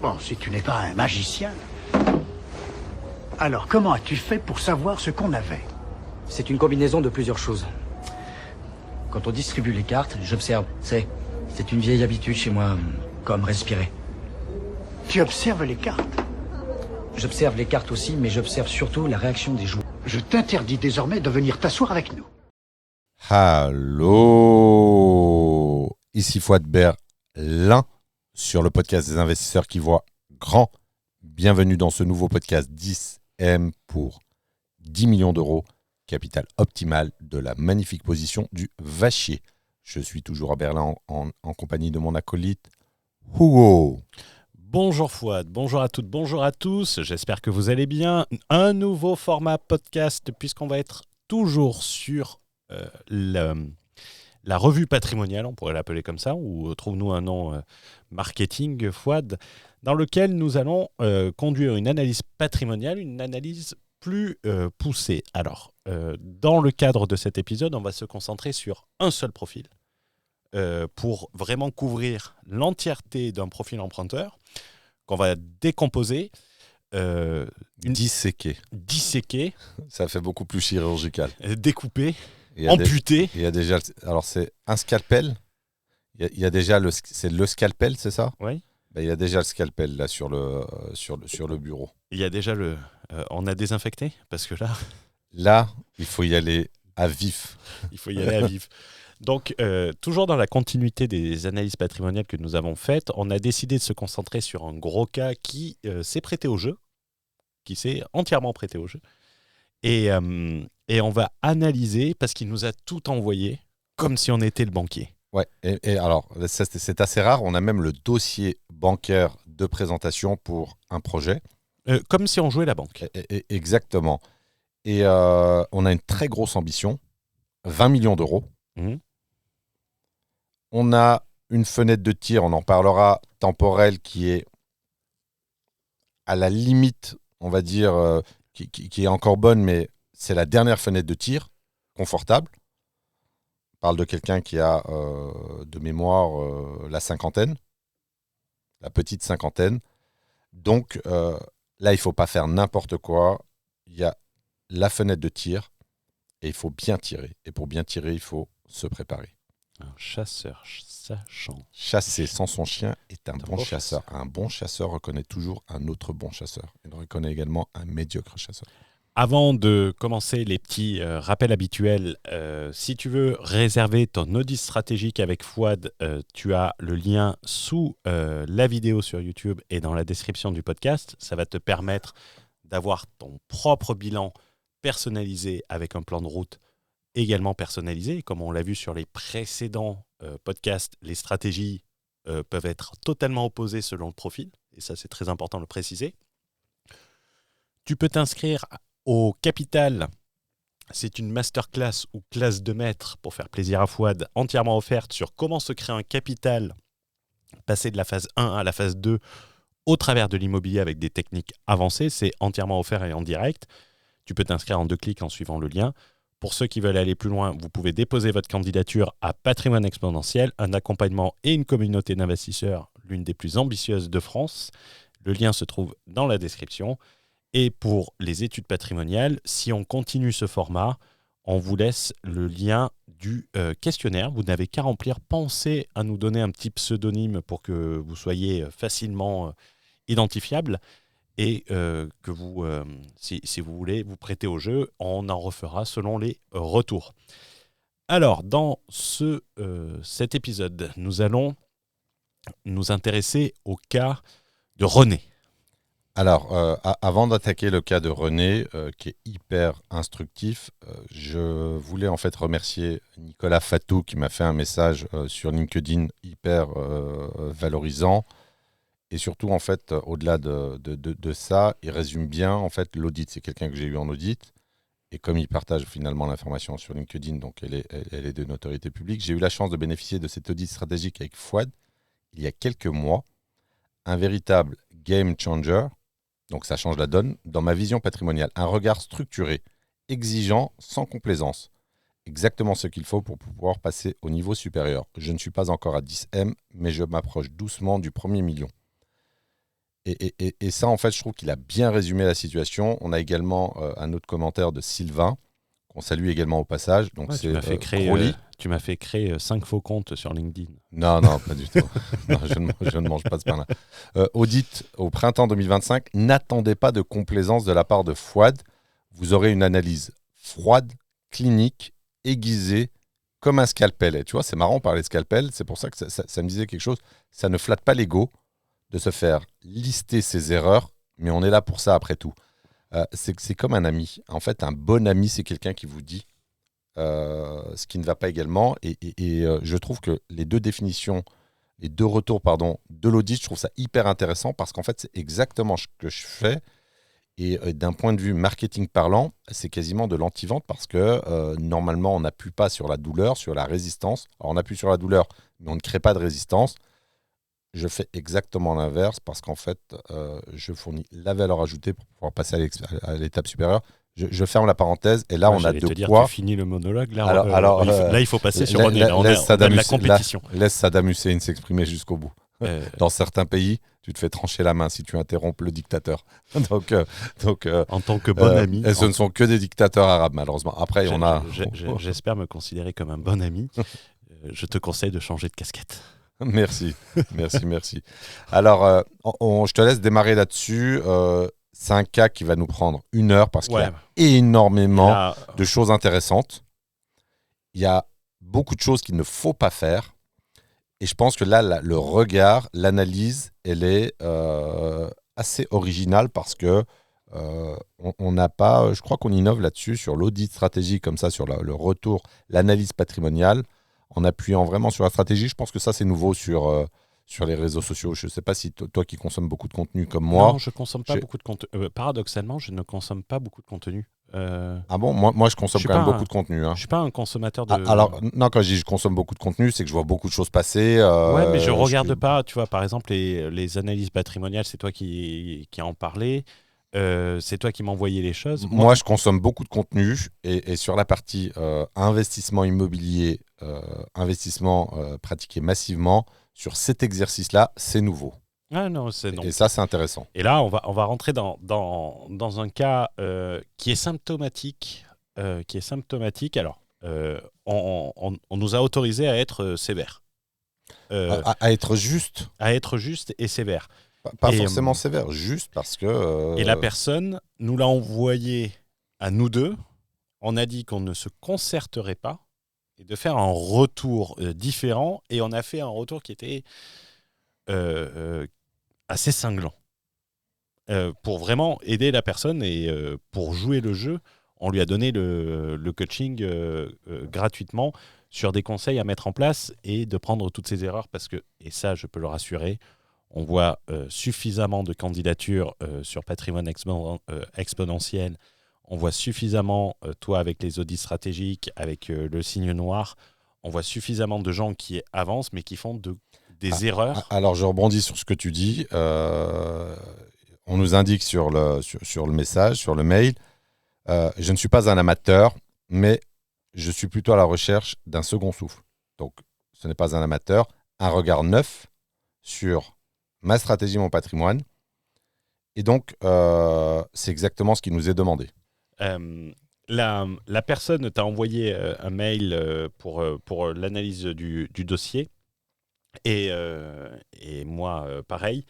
Bon, si tu n'es pas un magicien. Alors, comment as-tu fait pour savoir ce qu'on avait? C'est une combinaison de plusieurs choses. Quand on distribue les cartes, j'observe. C'est une vieille habitude chez moi, comme respirer. Tu observes les cartes? J'observe les cartes aussi, mais j'observe surtout la réaction des joueurs. Je t'interdis désormais de venir t'asseoir avec nous. Allô, ici Fouad Berlin sur le podcast des investisseurs qui voient grand. Bienvenue dans ce nouveau podcast 10M pour 10 millions d'euros, capital optimal de la magnifique position du Vachier. Je suis toujours à Berlin en compagnie de mon acolyte Hugo. Bonjour Fouad, bonjour à toutes, bonjour à tous, j'espère que vous allez bien. Un nouveau format podcast puisqu'on va être toujours sur la revue patrimoniale, on pourrait l'appeler comme ça, ou trouve-nous un nom marketing Fouad, dans lequel nous allons conduire une analyse patrimoniale, une analyse plus poussée. Alors, dans le cadre de cet épisode, on va se concentrer sur un seul profil pour vraiment couvrir l'entièreté d'un profil emprunteur qu'on va décomposer, Disséqué. Ça fait beaucoup plus chirurgical. Découper, amputer. Il y a déjà, alors c'est un scalpel. Il y a déjà c'est le scalpel, c'est ça? Oui. Ben, il y a déjà le scalpel là sur le bureau. Il y a déjà on a désinfecté parce que Là, il faut y aller à vif. Il faut y aller à vif. Donc, toujours dans la continuité des analyses patrimoniales que nous avons faites, on a décidé de se concentrer sur un gros cas qui s'est prêté au jeu, qui s'est entièrement prêté au jeu. Et on va analyser, parce qu'il nous a tout envoyé, comme si on était le banquier. Ouais, et alors, c'est assez rare. On a même le dossier bancaire de présentation pour un projet. Comme si on jouait la banque. Exactement. Et on a une très grosse ambition, 20 millions d'euros. Mmh. On a une fenêtre de tir, on en parlera, temporelle, qui est à la limite, on va dire, qui est encore bonne, mais c'est la dernière fenêtre de tir, confortable. On parle de quelqu'un qui a, de mémoire, la cinquantaine, la petite cinquantaine. Donc, là, il ne faut pas faire n'importe quoi. Il y a la fenêtre de tir et il faut bien tirer. Et pour bien tirer, il faut se préparer. Un chasseur sachant. Chasser sans son chien est un bon chasseur. Un bon chasseur reconnaît toujours un autre bon chasseur. Il reconnaît également un médiocre chasseur. Avant de commencer les petits rappels habituels, si tu veux réserver ton audit stratégique avec Fouad, tu as le lien sous la vidéo sur YouTube et dans la description du podcast. Ça va te permettre d'avoir ton propre bilan personnalisé avec un plan de route également personnalisé. Comme on l'a vu sur les précédents podcasts, les stratégies peuvent être totalement opposées selon le profil. Et ça, c'est très important de le préciser. Tu peux t'inscrire au Capital. C'est une masterclass ou classe de maître, pour faire plaisir à Fouad, entièrement offerte sur comment se créer un capital, passer de la phase 1 à la phase 2 au travers de l'immobilier avec des techniques avancées. C'est entièrement offert et en direct. Tu peux t'inscrire en 2 clics en suivant le lien. Pour ceux qui veulent aller plus loin, vous pouvez déposer votre candidature à Patrimoine Exponentiel, un accompagnement et une communauté d'investisseurs, l'une des plus ambitieuses de France. Le lien se trouve dans la description. Et pour les études patrimoniales, si on continue ce format, on vous laisse le lien du questionnaire. Vous n'avez qu'à remplir. Pensez à nous donner un petit pseudonyme pour que vous soyez facilement identifiable. Et que vous, si vous voulez vous prêter au jeu, on en refera selon les retours. Alors, dans cet épisode, nous allons nous intéresser au cas de René. Alors, avant d'attaquer le cas de René, qui est hyper instructif, je voulais en fait remercier Nicolas Fatou qui m'a fait un message sur LinkedIn hyper valorisant. Et surtout, en fait, au-delà de ça, il résume bien en fait l'audit. C'est quelqu'un que j'ai eu en audit. Et comme il partage finalement l'information sur LinkedIn, donc elle est de notoriété publique, j'ai eu la chance de bénéficier de cet audit stratégique avec Fouad il y a quelques mois. Un véritable game changer. Donc ça change la donne dans ma vision patrimoniale. Un regard structuré, exigeant, sans complaisance. Exactement ce qu'il faut pour pouvoir passer au niveau supérieur. Je ne suis pas encore à 10M, mais je m'approche doucement du premier million. Et ça, en fait, je trouve qu'il a bien résumé la situation. On a également un autre commentaire de Sylvain, qu'on salue également au passage. Donc, Ouais, c'est Crowley. Tu m'as fait créer 5 faux comptes sur LinkedIn. Non, pas du tout. Non, je ne mange pas ce pain-là. Audit au printemps 2025. N'attendez pas de complaisance de la part de Fouad. Vous aurez une analyse froide, clinique, aiguisée, comme un scalpel. Et tu vois, c'est marrant de parler de scalpel. C'est pour ça que ça me disait quelque chose. Ça ne flatte pas l'ego de se faire lister ses erreurs, mais on est là pour ça après tout. C'est comme un ami. En fait, un bon ami, c'est quelqu'un qui vous dit ce qui ne va pas également. Et je trouve que les deux retours de l'audit, je trouve ça hyper intéressant parce qu'en fait, c'est exactement ce que je fais. Et d'un point de vue marketing parlant, c'est quasiment de l'anti-vente parce que normalement, on n'appuie pas sur la douleur, sur la résistance. Alors, on appuie sur la douleur, mais on ne crée pas de résistance. Je fais exactement l'inverse parce qu'en fait, je fournis la valeur ajoutée pour pouvoir passer à l'étape supérieure. Je ferme la parenthèse et là, on a de quoi... Tu finis le monologue. Là, là, il faut passer sur René. Là, on a de la compétition. Laisse Saddam Hussein s'exprimer jusqu'au bout. Dans certains pays, tu te fais trancher la main si tu interromps le dictateur. donc, en tant que bon ami... Et ce ne sont que des dictateurs arabes, malheureusement. Après, on a... J'espère me considérer comme un bon ami. Je te conseille de changer de casquette. Merci. Alors, je te laisse démarrer là-dessus. C'est un cas qui va nous prendre 1 heure parce qu'il y a énormément de choses intéressantes. Il y a beaucoup de choses qu'il ne faut pas faire. Et je pense que là, le regard, l'analyse, elle est assez originale parce que on n'a pas... Je crois qu'on innove là-dessus sur l'audit stratégique comme ça, sur le retour, l'analyse patrimoniale. En appuyant vraiment sur la stratégie, je pense que ça, c'est nouveau sur les réseaux sociaux. Je ne sais pas si toi qui consommes beaucoup de contenu comme moi... Non, je ne consomme pas beaucoup de contenu. Paradoxalement, je ne consomme pas beaucoup de contenu. Ah bon, moi, je consomme quand même beaucoup de contenu. Hein. Je ne suis pas un consommateur de... Alors, non, quand je dis je consomme beaucoup de contenu, c'est que je vois beaucoup de choses passer. Ouais, mais je ne regarde pas. Tu vois, par exemple, les analyses patrimoniales, c'est toi qui en parlais. C'est toi qui m'envoyais les choses. Moi, je consomme beaucoup de contenu et sur la partie investissement immobilier, investissement pratiqué massivement, sur cet exercice-là, c'est nouveau. Ah non, c'est non. Et ça, c'est intéressant. Et là, on va rentrer dans un cas qui est symptomatique. Alors, on nous a autorisé à être sévère. À être juste. À être juste et sévère. Pas forcément sévère, juste parce que... Et la personne nous l'a envoyé à nous deux. On a dit qu'on ne se concerterait pas et de faire un retour différent. Et on a fait un retour qui était assez cinglant. Pour vraiment aider la personne et pour jouer le jeu, on lui a donné le coaching gratuitement sur des conseils à mettre en place et de prendre toutes ces erreurs parce que, et ça je peux le rassurer, on voit suffisamment de candidatures sur Patrimoine Exponentiel. On voit suffisamment, toi avec les audits stratégiques, avec le signe noir, on voit suffisamment de gens qui avancent mais qui font des erreurs. Alors je rebondis sur ce que tu dis. On nous indique sur le message, sur le mail, je ne suis pas un amateur, mais je suis plutôt à la recherche d'un second souffle. Donc ce n'est pas un amateur, un regard neuf sur ma stratégie, mon patrimoine. Et donc, c'est exactement ce qui nous est demandé. La personne t'a envoyé un mail pour l'analyse du dossier. Et moi, pareil.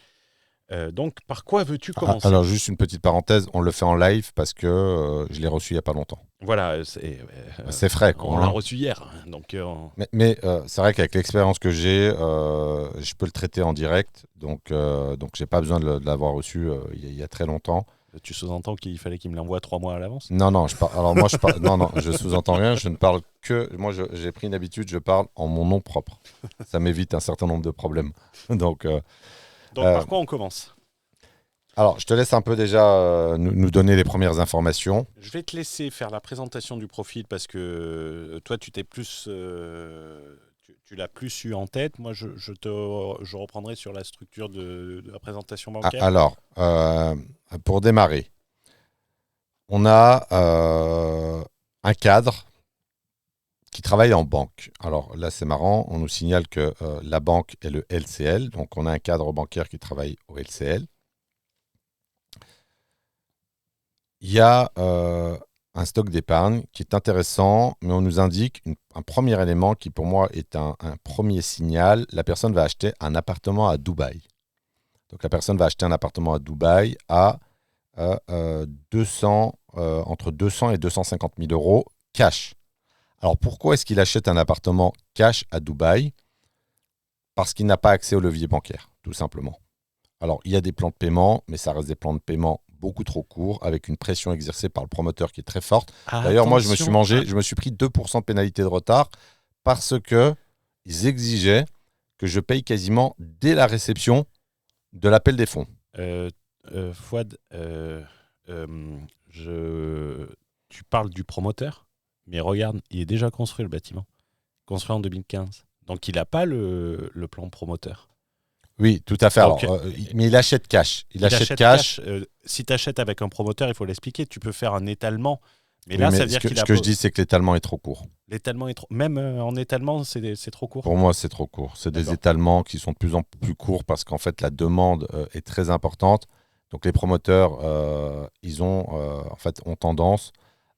Donc, par quoi veux-tu commencer ? Alors, juste une petite parenthèse, on le fait en live parce que je l'ai reçu il n'y a pas longtemps. Voilà, c'est frais. Quoi, on l'a reçu hier. Donc, Mais c'est vrai qu'avec l'expérience que j'ai, je peux le traiter en direct. Donc je n'ai pas besoin de l'avoir reçu il y a très longtemps. Tu sous-entends qu'il fallait qu'il me l'envoie 3 mois à l'avance ? Non, non, je sous-entends rien. Je ne parle que... Moi, j'ai pris une habitude, je parle en mon nom propre. Ça m'évite un certain nombre de problèmes. Donc par quoi on commence ? Alors, je te laisse un peu déjà nous donner les premières informations. Je vais te laisser faire la présentation du profil parce que toi, tu t'es plus... tu l'as plus eu en tête. Moi, je reprendrai sur la structure de la présentation bancaire. Alors, pour démarrer, on a un cadre qui travaille en banque. Alors là, c'est marrant, on nous signale que la banque est le LCL, donc on a un cadre bancaire qui travaille au LCL. Il y a un stock d'épargne qui est intéressant, mais on nous indique un premier élément qui pour moi est un premier signal. La personne va acheter un appartement à Dubaï. Donc la personne va acheter un appartement à Dubaï à entre 200 et 250 000 euros cash. Alors pourquoi est-ce qu'il achète un appartement cash à Dubaï ? Parce qu'il n'a pas accès au levier bancaire, tout simplement. Alors il y a des plans de paiement, mais ça reste des plans de paiement beaucoup trop courts, avec une pression exercée par le promoteur qui est très forte. D'ailleurs, moi, je me suis pris 2% de pénalité de retard parce qu'ils exigeaient que je paye quasiment dès la réception de l'appel des fonds. Fouad, tu parles du promoteur, mais regarde, il est déjà construit le bâtiment. Construit en 2015. Donc, il n'a pas le plan promoteur. Oui, tout à fait. Donc, mais il achète cash. Il achète cash. Si tu achètes avec un promoteur, il faut l'expliquer. Tu peux faire un étalement. Mais oui, là, mais ça veut dire ce que je dis, c'est que l'étalement est trop court. L'étalement est trop. Même en étalement, c'est trop court. Pour moi, c'est trop court. C'est des étalements qui sont de plus en plus courts parce qu'en fait, la demande est très importante. Donc, les promoteurs, ils ont tendance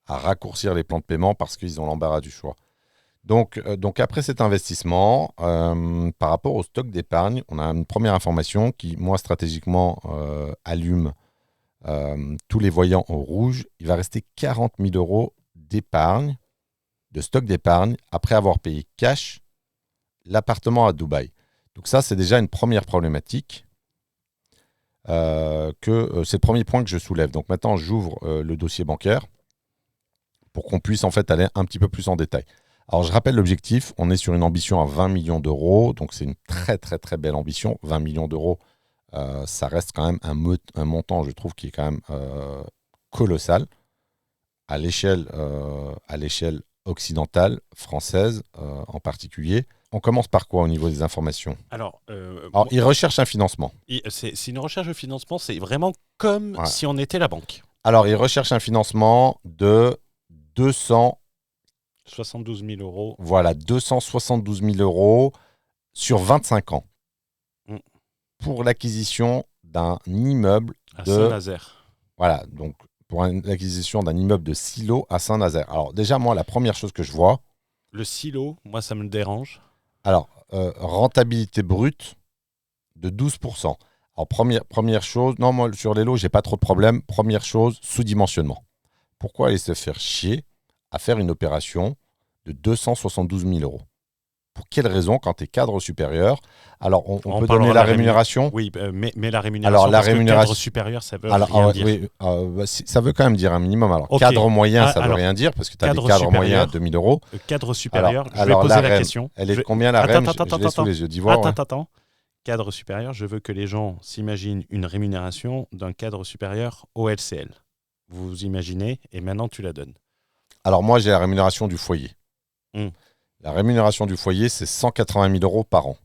à raccourcir les plans de paiement parce qu'ils ont l'embarras du choix. Donc après cet investissement, par rapport au stock d'épargne, on a une première information qui, moi, stratégiquement, allume tous les voyants au rouge. Il va rester 40 000 euros d'épargne, de stock d'épargne, après avoir payé cash l'appartement à Dubaï. Donc ça, c'est déjà une première problématique. C'est le premier point que je soulève. Donc maintenant, j'ouvre le dossier bancaire pour qu'on puisse en fait aller un petit peu plus en détail. Alors, je rappelle l'objectif. On est sur une ambition à 20 millions d'euros. Donc, c'est une très, très, très belle ambition. 20 millions d'euros, ça reste quand même un montant, je trouve, qui est quand même colossal à l'échelle occidentale, française en particulier. On commence par quoi au niveau des informations ? Alors, il recherche un financement. C'est une recherche de financement. C'est vraiment comme si on était la banque. Alors, il recherche un financement de 272 000 euros. Voilà, 272 000 euros sur 25 ans pour l'acquisition d'un immeuble à Saint-Nazaire. Voilà, donc pour l'acquisition d'un immeuble de silo à Saint-Nazaire. Alors déjà, moi, la première chose que je vois... Le silo, moi, ça me dérange. Alors, rentabilité brute de 12%. Alors, première chose... Non, moi, sur les lots, j'ai pas trop de problème. Première chose, sous-dimensionnement. Pourquoi aller se faire chier à faire une opération de 272 000 euros. Pour quelle raison, quand tu es cadre supérieur? Alors, on peut donner la rémunération. Oui, mais la rémunération, alors, la rémunération... cadre supérieur, ça veut rien dire. Oui, ça veut quand même dire un minimum. Alors, cadre moyen, ça veut rien dire, parce que tu as des cadres moyens à 2 000 euros. Cadre supérieur, je vais poser la question. Elle est de combien la REM? Je l'ai sous les yeux. Attends. Cadre supérieur, je veux que les gens s'imaginent une rémunération d'un cadre supérieur au LCL. Vous vous imaginez, et maintenant tu la donnes. Alors, moi, j'ai la rémunération du foyer. La rémunération du foyer, c'est 180 000 euros par an.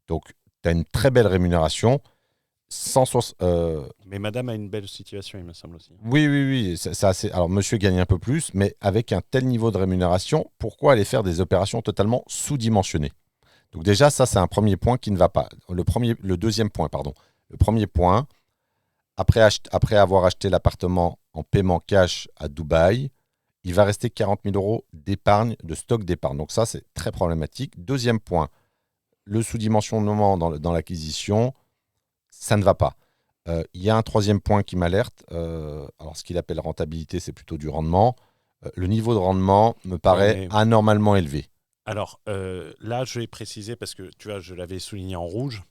Donc, tu as une très belle rémunération. Mais madame a une belle situation, il me semble aussi. Oui. Alors, monsieur gagne un peu plus, mais avec un tel niveau de rémunération, pourquoi aller faire des opérations totalement sous-dimensionnées? Donc déjà, ça, c'est un premier point qui ne va pas. Le deuxième point, pardon. Le premier point, après avoir acheté l'appartement en paiement cash à Dubaï, il va rester 40 000 euros d'épargne, de stock d'épargne. Donc ça, c'est très problématique. Deuxième point, le sous-dimensionnement dans l'acquisition, ça ne va pas. Il y a un troisième point qui m'alerte. Alors, ce qu'il appelle rentabilité, c'est plutôt du rendement. Le niveau de rendement me paraît anormalement élevé. Alors, là, je vais préciser, parce que tu vois, je l'avais souligné en rouge.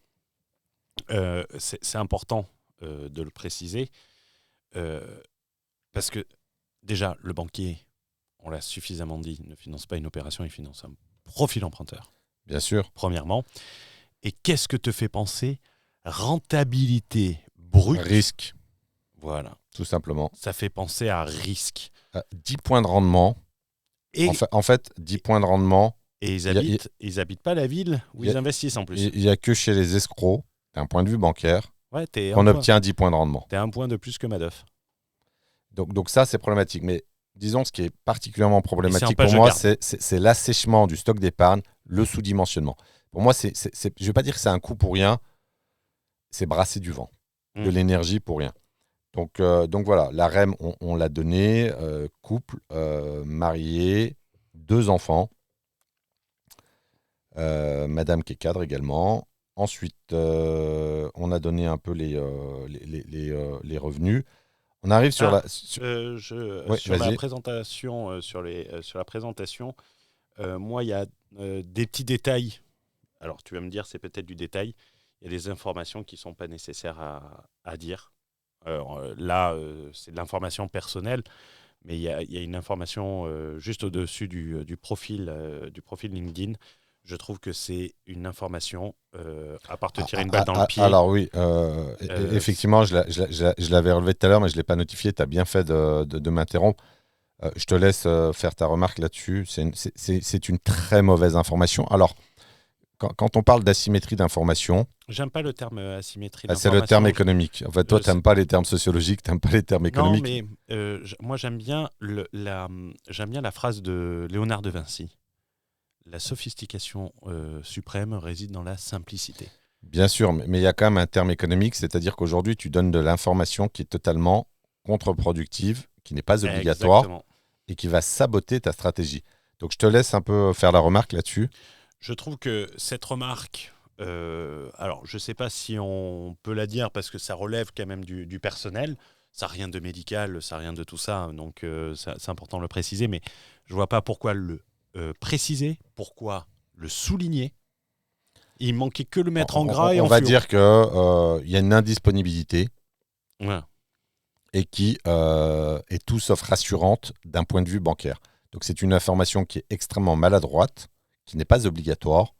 C'est important de le préciser. Parce que, déjà, le banquier, on l'a suffisamment dit, ne finance pas une opération, il finance un profil emprunteur. Bien sûr. Premièrement. Et qu'est-ce que te fait penser rentabilité brute? Risque. Voilà. Tout simplement. Ça fait penser à risque. 10 points de rendement. Et en fait, 10 points de rendement. Et ils habitent pas la ville où ils investissent en plus. Il n'y a que chez les escrocs, d'un point de vue bancaire, ouais, qu'on obtient 10 points de rendement. Tu as un point de plus que Madoff. Donc ça, c'est problématique. Mais disons, ce qui est particulièrement problématique pour moi, c'est l'assèchement du stock d'épargne, le sous-dimensionnement. Pour moi, je ne vais pas dire que c'est un coup pour rien, c'est brasser du vent, de l'énergie pour rien. Donc voilà, la REM, on l'a donné, couple, marié, 2 enfants, madame qui est cadre également. Ensuite, on a donné un peu les revenus. On arrive sur Ah, la... Oui, sur la vas-y. présentation, sur la présentation, moi, il y a des petits détails. Alors, tu vas me dire, c'est peut-être du détail. Il y a des informations qui ne sont pas nécessaires à dire. Là, c'est de l'information personnelle, mais il y a une information juste au-dessus du profil LinkedIn. Je trouve que c'est une information, à part te tirer une balle dans le pied. Alors oui, euh, effectivement, je l'avais relevé tout à l'heure, mais je ne l'ai pas notifié. Tu as bien fait de m'interrompre. Je te laisse faire ta remarque là-dessus. C'est une très mauvaise information. Alors, quand on parle d'asymétrie d'information, J'aime pas le terme asymétrie c'est le terme d'information. économique. En fait, toi, tu n'aimes pas les termes sociologiques, tu n'aimes pas les termes Non, économiques. mais moi j'aime bien la phrase de Léonard de Vinci. La sophistication suprême réside dans la simplicité. Bien sûr, mais il y a quand même un terme économique, c'est-à-dire qu'aujourd'hui, tu donnes de l'information qui est totalement contre-productive, qui n'est pas obligatoire Exactement. et qui va saboter ta stratégie. Donc, je te laisse un peu faire la remarque là-dessus. Je trouve que cette remarque, alors je ne sais pas si on peut la dire parce que ça relève quand même du personnel, ça n'a rien de médical, ça n'a rien de tout ça, donc c'est important de le préciser, mais je ne vois pas pourquoi le préciser, pourquoi le souligner. Il manquait que le mettre en gras et On en va fluo. dire qu'il y a une indisponibilité Ouais. et qui est tout sauf rassurante d'un point de vue bancaire. Donc, c'est une information qui est extrêmement maladroite, qui n'est pas obligatoire,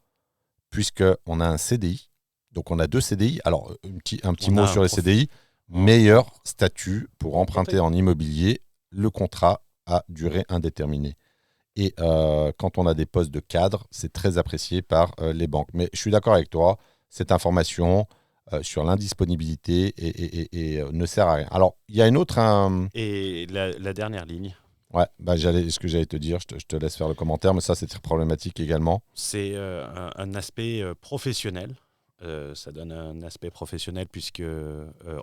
puisqu'on a un CDI. Donc, on a 2 CDI. Alors, un petit On mot a sur les CDI. Ouais. Meilleur statut pour emprunter Emprunter. en immobilier, le contrat à durée indéterminée. Et quand on a des postes de cadre, c'est très apprécié par les banques. Mais je suis d'accord avec toi, cette information sur l'indisponibilité ne sert à rien. Alors, il y a une autre... Et la dernière ligne, Ouais, ce que j'allais te dire, je te laisse faire le commentaire, mais ça, c'est très problématique également. c'est un aspect professionnel. Ça donne un aspect professionnel puisque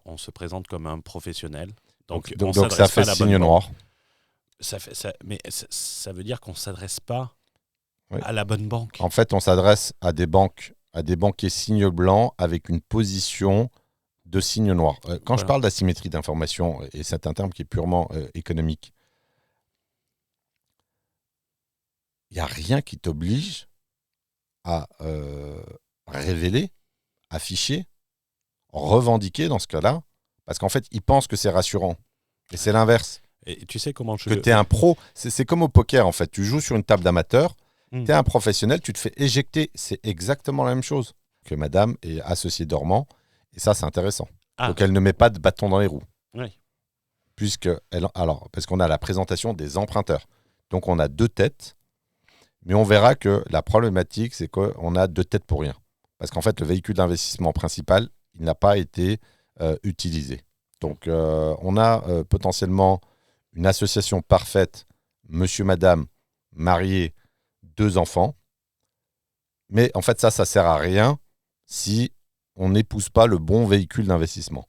on se présente comme un professionnel. Donc on ne Donc ça s'adresse pas fait à la bonne signe banque. noir. Mais ça veut dire qu'on ne s'adresse pas Oui. à la bonne banque. En fait, on s'adresse à des banquiers signe blanc avec une position de signe noir. Quand je Voilà. parle d'asymétrie d'information, et c'est un terme qui est purement économique, il n'y a rien qui t'oblige à révéler, afficher, revendiquer dans ce cas-là, parce qu'en fait, ils pensent que c'est rassurant. Et c'est l'inverse. Et tu sais comment je... Que tu es un pro, c'est comme au poker en fait. Tu joues sur une table d'amateur, tu es un professionnel, tu te fais éjecter. C'est exactement la même chose que madame est associée dormant. Et ça, c'est intéressant. Ah, Donc, elle ne met pas de bâton dans les roues. oui. Parce qu'on a la présentation des emprunteurs. Donc, on a 2 têtes. Mais on verra que la problématique, c'est qu'on a 2 têtes pour rien. Parce qu'en fait, le véhicule d'investissement principal, il n'a pas été utilisé. Donc, on a potentiellement une association parfaite, monsieur, madame, mariés, 2 enfants. Mais en fait, ça sert à rien si on n'épouse pas le bon véhicule d'investissement.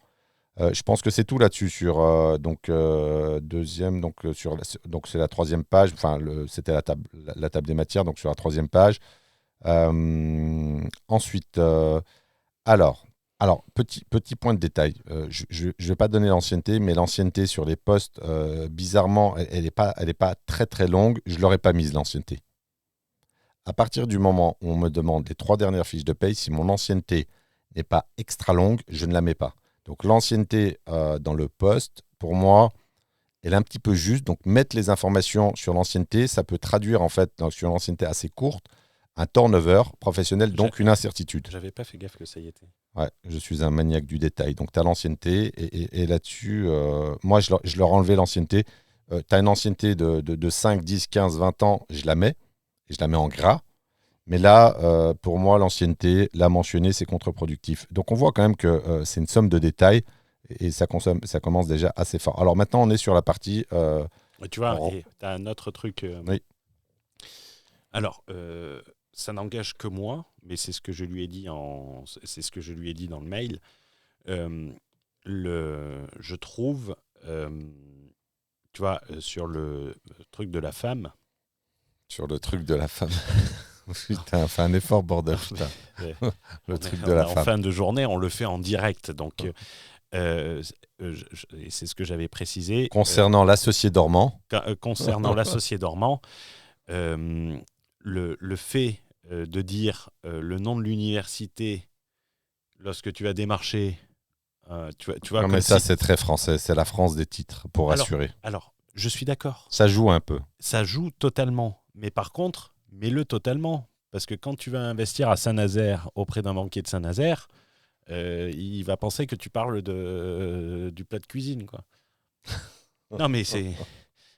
Je pense que c'est tout là-dessus sur deuxième, donc c'est la 3e page. Enfin, c'était la table des matières, donc sur la 3e page. Ensuite, alors, petit point de détail. Je ne vais pas donner l'ancienneté, mais l'ancienneté sur les postes, bizarrement, elle n'est pas très très longue. Je ne l'aurais pas mise, l'ancienneté. À partir du moment où on me demande les 3 dernières fiches de paye, si mon ancienneté n'est pas extra longue, je ne la mets pas. Donc l'ancienneté dans le poste, pour moi, elle est un petit peu juste. Donc mettre les informations sur l'ancienneté, ça peut traduire en fait sur l'ancienneté assez courte un turnover professionnel, donc une incertitude. J'avais pas fait gaffe que ça y était. Ouais, je suis un maniaque du détail. Donc tu as l'ancienneté et là-dessus, moi je leur ai enlevé l'ancienneté. Tu as une ancienneté de 5, 10, 15, 20 ans, je la mets. Et je la mets en gras. Mais là, pour moi, l'ancienneté, la mentionner, c'est contre-productif. Donc on voit quand même que c'est une somme de détails et ça commence déjà assez fort. Alors maintenant, on est sur la partie... Et tu vois, tu as un autre truc. Oui. Alors, ça n'engage que moi, mais c'est ce que je lui ai dit dans le mail. je trouve, tu vois, sur le truc de la femme. Sur le truc de la femme. Putain, fais un effort, bordel. Putain. Le truc de la En femme. fin de journée, on le fait en direct. Donc, et c'est ce que j'avais précisé. Concernant l'associé dormant. Concernant l'associé dormant, le fait de dire le nom de l'université lorsque tu vas démarcher, tu vois Non, comme mais ça, si- c'est très français. C'est la France des titres, pour assurer. Alors, je suis d'accord. Ça joue un peu. Ça joue totalement. Mais par contre, mets-le totalement. Parce que quand tu vas investir à Saint-Nazaire auprès d'un banquier de Saint-Nazaire, il va penser que tu parles du plat de cuisine, quoi. Non, mais c'est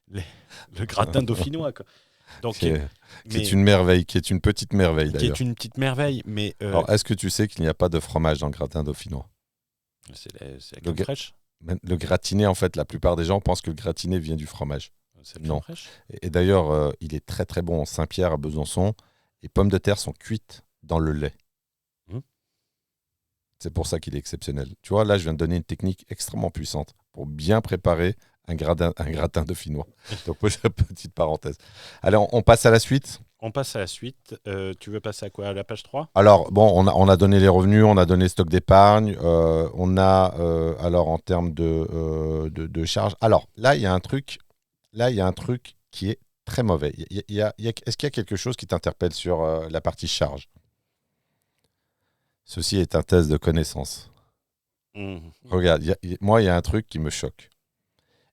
le gratin dauphinois, quoi. Donc, Qui est une merveille, qui est une petite merveille, qui d'ailleurs. est une petite merveille. Mais Alors, est-ce que tu sais qu'il n'y a pas de fromage dans le gratin dauphinois? c'est la crème fraîche. Le gratiné, en fait, la plupart des gens pensent que le gratiné vient du fromage. C'est la Non. crème fraîche. Et d'ailleurs, il est très très bon en Saint-Pierre à Besançon. Les pommes de terre sont cuites dans le lait. C'est pour ça qu'il est exceptionnel. Tu vois, là, je viens de donner une technique extrêmement puissante pour bien préparer un gratin dauphinois. Donc, petite parenthèse. Allez, on passe à la suite. On passe à la suite. Tu veux passer à quoi? À la page 3? Alors, bon, on a donné les revenus, on a donné le stock d'épargne, on a, alors, en termes de charges. Alors, là, il y a un truc qui est très mauvais. Est-ce qu'il y a quelque chose qui t'interpelle sur la partie charge? Ceci est un test de connaissance. Regarde, moi, il y a un truc qui me choque.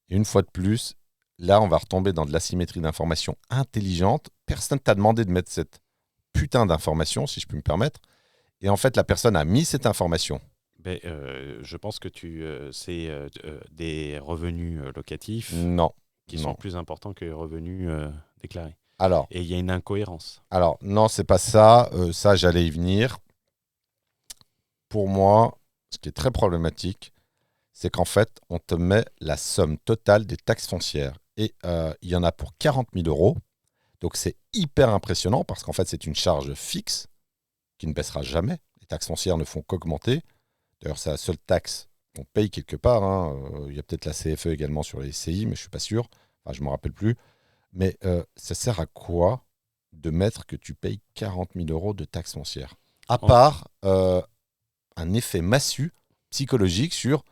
Et une fois de plus, là, on va retomber dans de l'asymétrie d'information intelligente. Personne t'a demandé de mettre cette putain d'information, si je peux me permettre. Et en fait, la personne a mis cette information. Ben, je pense que c'est des revenus locatifs Non. qui sont plus importants que les revenus déclarés. Alors, Et il y a une incohérence. Alors, non, c'est pas ça. Ça, j'allais y venir. Pour moi, ce qui est très problématique, c'est qu'en fait, on te met la somme totale des taxes foncières. Et il y en a pour 40 000 euros. Donc, c'est hyper impressionnant parce qu'en fait, c'est une charge fixe qui ne baissera jamais. Les taxes foncières ne font qu'augmenter. D'ailleurs, c'est la seule taxe qu'on paye quelque part. Il y a peut-être la CFE également sur les SCI, mais je ne suis pas sûr. Enfin, je ne me rappelle plus. Mais ça sert à quoi de mettre que tu payes 40 000 euros de taxes foncières? À part un effet massu psychologique sur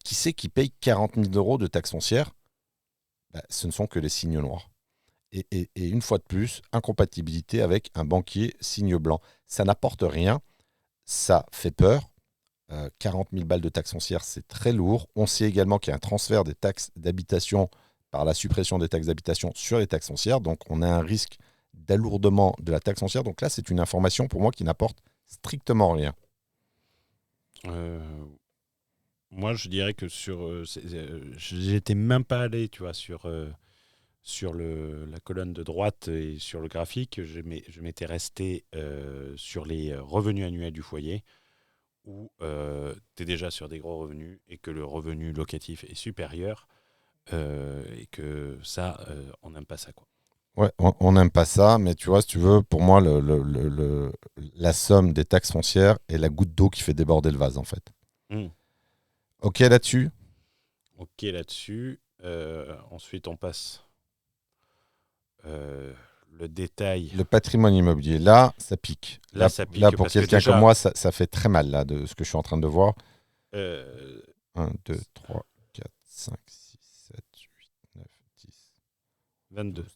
qui c'est qui paye 40 000 euros de taxes foncières? Ce ne sont que les signes noirs. Et une fois de plus, incompatibilité avec un banquier signe blanc. Ça n'apporte rien, ça fait peur. 40 000 balles de taxes foncières, c'est très lourd. On sait également qu'il y a un transfert des taxes d'habitation par la suppression des taxes d'habitation sur les taxes foncières. Donc, on a un risque d'alourdement de la taxe foncière. Donc là, c'est une information pour moi qui n'apporte strictement rien. Moi, je dirais que j'étais même pas allé, tu vois, sur la colonne de droite et sur le graphique. Je m'étais resté sur les revenus annuels du foyer, où tu es déjà sur des gros revenus et que le revenu locatif est supérieur et que ça, on n'aime pas ça, quoi. Ouais, on n'aime pas ça, mais tu vois, si tu veux, pour moi, la somme des taxes foncières est la goutte d'eau qui fait déborder le vase, en fait. Ok là-dessus? Ok là-dessus. Ensuite, on passe le détail. Le patrimoine immobilier, là, ça pique. Là, ça pique. Là, pour parce que quelqu'un déjà, comme moi, ça fait très mal, là, de ce que je suis en train de voir. 1, 2, 3, 4, 5, 6, 7, 8, 9, 10... 22.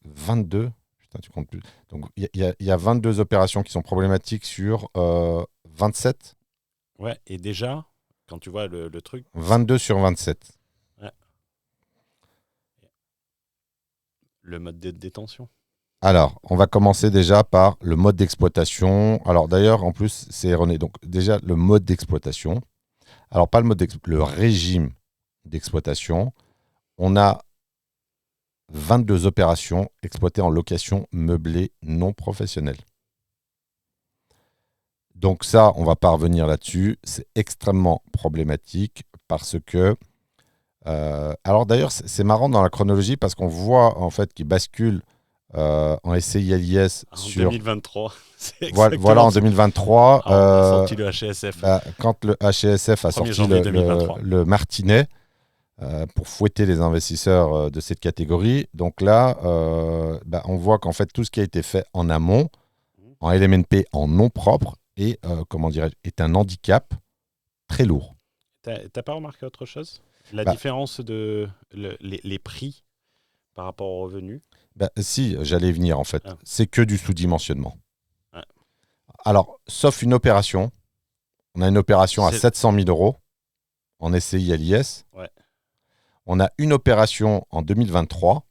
22? Putain, tu comptes plus. Donc, il y a 22 opérations qui sont problématiques sur 27? Ouais, et déjà, quand tu vois le truc... 22 sur 27. Ouais. Le mode de détention. Alors, on va commencer déjà par le mode d'exploitation. Alors, d'ailleurs, en plus, c'est erroné. Donc, déjà, le mode d'exploitation. Alors, pas le régime d'exploitation. On a 22 opérations exploitées en location meublée non professionnelle. Donc ça, on ne va pas revenir là-dessus. C'est extrêmement problématique parce que... alors d'ailleurs, c'est marrant dans la chronologie parce qu'on voit en fait qu'il bascule en SCI-LIS En sur... 2023. C'est Voilà, en 2023. on a sorti le HSF. Quand le HSF a 1er sorti janvier 2023. le Martinet pour fouetter les investisseurs de cette catégorie. Donc là, on voit qu'en fait, tout ce qui a été fait en amont, en LMNP, en nom propre, est un handicap très lourd. T'as pas remarqué autre chose? La différence de les prix par rapport aux revenus? Si, j'allais venir en fait. Ah. C'est que du sous-dimensionnement. Ouais. Alors, sauf une opération. On a une opération à 700 000 euros en SCI à l'IS. Ouais. On a une opération en 2023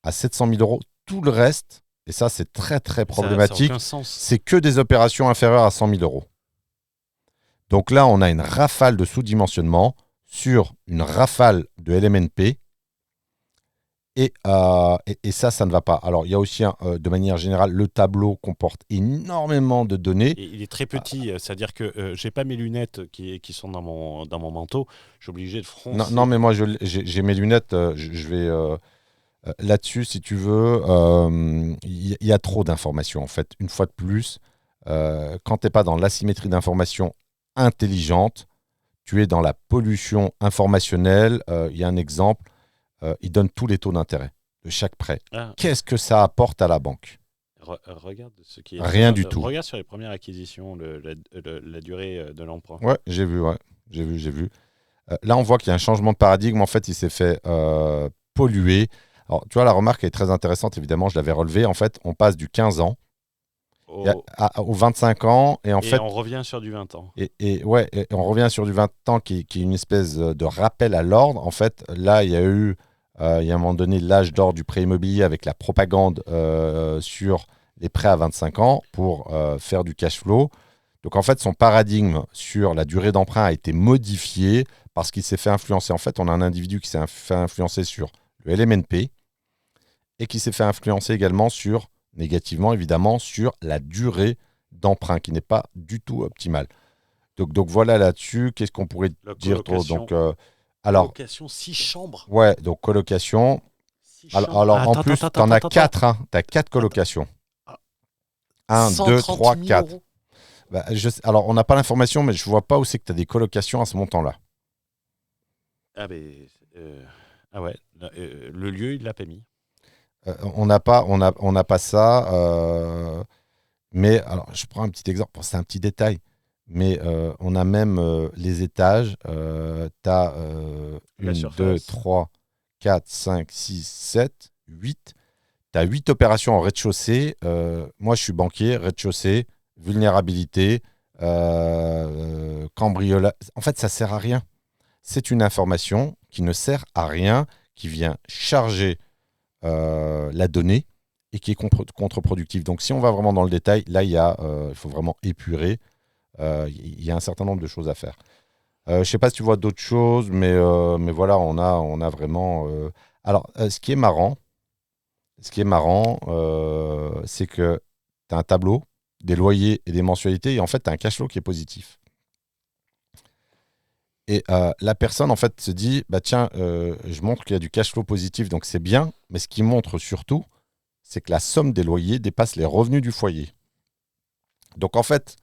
à 700 000 euros. Tout le reste, et ça c'est très très problématique, c'est que des opérations inférieures à 100 000 euros. Donc là, on a une rafale de sous-dimensionnement sur une rafale de LMNP. Et ça ne va pas. Alors, il y a aussi, de manière générale, le tableau comporte énormément de données. Et il est très petit, c'est-à-dire que je n'ai pas mes lunettes qui sont dans mon manteau. Je suis obligé de froncer. Non, mais moi, j'ai mes lunettes. Je vais là-dessus, si tu veux. Il y a trop d'informations, en fait. Une fois de plus, quand tu n'es pas dans l'asymétrie d'information intelligente, tu es dans la pollution informationnelle. Il y a un exemple. Il donne tous les taux d'intérêt de chaque prêt. Ah. Qu'est-ce que ça apporte à la banque? Regarde ce qui est... Rien du tout. Regarde sur les premières acquisitions, la durée de l'emprunt. Ouais, j'ai vu. Là, on voit qu'il y a un changement de paradigme. En fait, il s'est fait polluer. Alors, tu vois, la remarque est très intéressante. Évidemment, je l'avais relevée. En fait, on passe du 15 ans au 25 ans. Et fait, on revient sur du 20 ans. Et on revient sur du 20 ans qui est une espèce de rappel à l'ordre. En fait, là, il y a eu, il y a un moment donné, l'âge d'or du prêt immobilier avec la propagande sur les prêts à 25 ans pour faire du cash flow. Donc, en fait, son paradigme sur la durée d'emprunt a été modifié parce qu'il s'est fait influencer. En fait, on a un individu qui s'est fait influencer sur le LMNP et qui s'est fait influencer également négativement évidemment, sur la durée d'emprunt qui n'est pas du tout optimale. Donc voilà là-dessus, qu'est-ce qu'on pourrait dire trop? Donc, colocation 6 chambres. Ouais, donc colocation. Alors en plus, tu en as 4. Hein, tu as 4 colocations. 1, 2, 3, 4. Alors, on n'a pas l'information, mais je ne vois pas où c'est que tu as des colocations à ce montant-là. Ah, ouais, le lieu, il ne l'a pas mis. On n'a pas ça. Mais alors, je prends un petit exemple. C'est un petit détail. Mais on a même les étages. Tu as 1, 2, 3, 4, 5, 6, 7, 8. Tu as 8 opérations en rez-de-chaussée. Moi, je suis banquier. Rez-de-chaussée, vulnérabilité, cambriolage. En fait, ça ne sert à rien. C'est une information qui ne sert à rien, qui vient charger la donnée et qui est contre-productive. Donc, si on va vraiment dans le détail, là, il faut vraiment épurer. Il y a un certain nombre de choses à faire. Je ne sais pas si tu vois d'autres choses, mais voilà, on a vraiment... Alors, ce qui est marrant, c'est que tu as un tableau, des loyers et des mensualités, et en fait, tu as un cash flow qui est positif. Et la personne, en fait, se dit, tiens, je montre qu'il y a du cash flow positif, donc c'est bien. Mais ce qui montre surtout, c'est que la somme des loyers dépasse les revenus du foyer. Donc, en fait,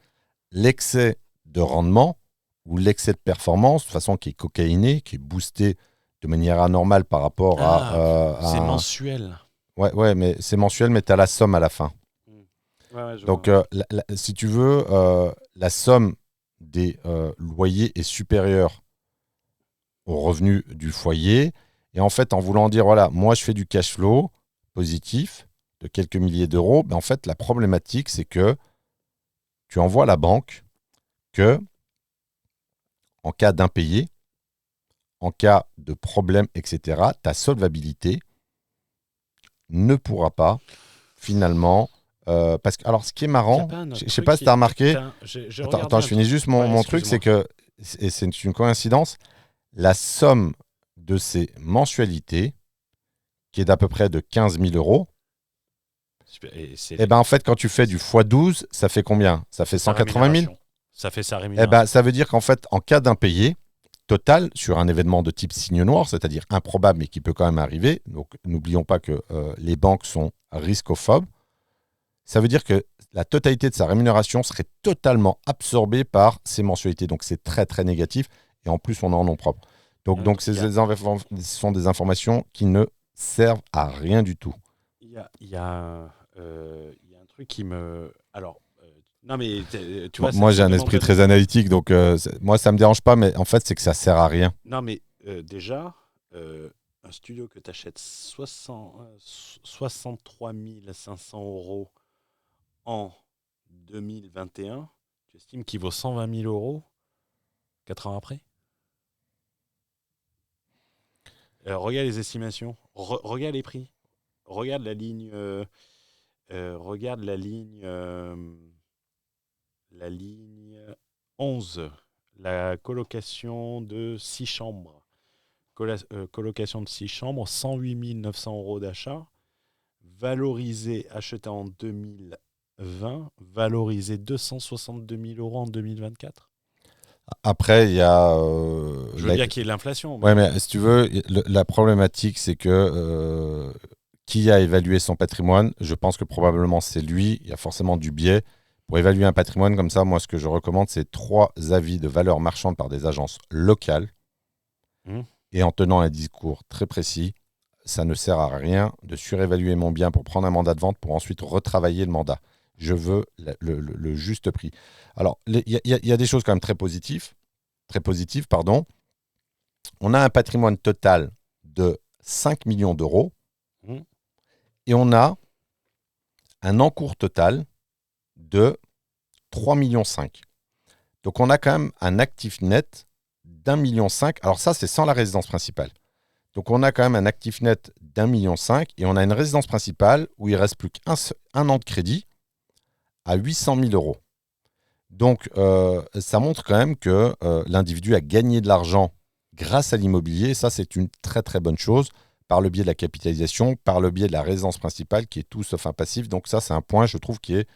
l'excès de rendement ou l'excès de performance, de toute façon, qui est cocaïné, qui est boosté de manière anormale par rapport à... C'est mensuel. Ouais, mais c'est mensuel, mais tu as la somme à la fin. Ouais, donc, si tu veux, la somme des loyers est supérieur aux revenus du foyer. Et en fait, en voulant dire, voilà, moi, je fais du cash flow positif de quelques milliers d'euros, en fait, la problématique, c'est que tu envoies à la banque que, en cas d'impayé, en cas de problème, etc., ta solvabilité ne pourra pas, finalement... parce que, alors, ce qui est marrant, je ne sais pas si tu as remarqué... Attends, je finis juste mon truc, c'est que, et c'est une coïncidence, la somme de ces mensualités, qui est d'à peu près de 15 000 euros, en fait, quand tu fais du x12, ça fait combien? Ça fait 180 000. Ça fait sa rémunération. Ça veut dire qu'en fait, en cas d'impayé total, sur un événement de type signe noir, c'est-à-dire improbable, mais qui peut quand même arriver, donc n'oublions pas que les banques sont riscophobe, ça veut dire que la totalité de sa rémunération serait totalement absorbée par ces mensualités. Donc, c'est très, très négatif. Et en plus, on est en nom propre. Donc ce sont des informations qui ne servent à rien du tout. Il y a un truc qui me... Alors, non mais tu vois... Moi, j'ai un esprit très analytique, donc moi, ça ne me dérange pas, mais en fait, c'est que ça ne sert à rien. Non mais déjà, un studio que tu achètes 63 500 € en 2021, tu estimes qu'il vaut 120 000 € 4 ans après? Regarde les estimations, regarde les prix, regarde la ligne, la ligne 11, la colocation de 6 chambres. Colocation de 6 chambres, 108 900 € d'achat, valorisé, acheté en 2020, valorisé 262 000 € en 2024. Après, il y a... Je veux bien qu'il y ait l'inflation. Ouais, mais si tu veux, la problématique, c'est que qui a évalué son patrimoine? Je pense que probablement c'est lui. Il y a forcément du biais. Pour évaluer un patrimoine comme ça, moi, ce que je recommande, c'est 3 avis de valeur marchande par des agences locales. Et en tenant un discours très précis, ça ne sert à rien de surévaluer mon bien pour prendre un mandat de vente pour ensuite retravailler le mandat. Je veux le juste prix. Alors, il y a des choses quand même très positives. On a un patrimoine total de 5 millions d'euros et on a un encours total de 3,5 millions. Donc, on a quand même un actif net d'1,5 million. Alors ça, c'est sans la résidence principale. Donc, on a quand même un actif net d'1,5 million et on a une résidence principale où il ne reste plus qu'un an de crédit à 800 000 €. Donc, ça montre quand même que l'individu a gagné de l'argent grâce à l'immobilier. Ça, c'est une très, très bonne chose par le biais de la capitalisation, par le biais de la résidence principale qui est tout sauf un passif. Donc ça, c'est un point, je trouve, qui est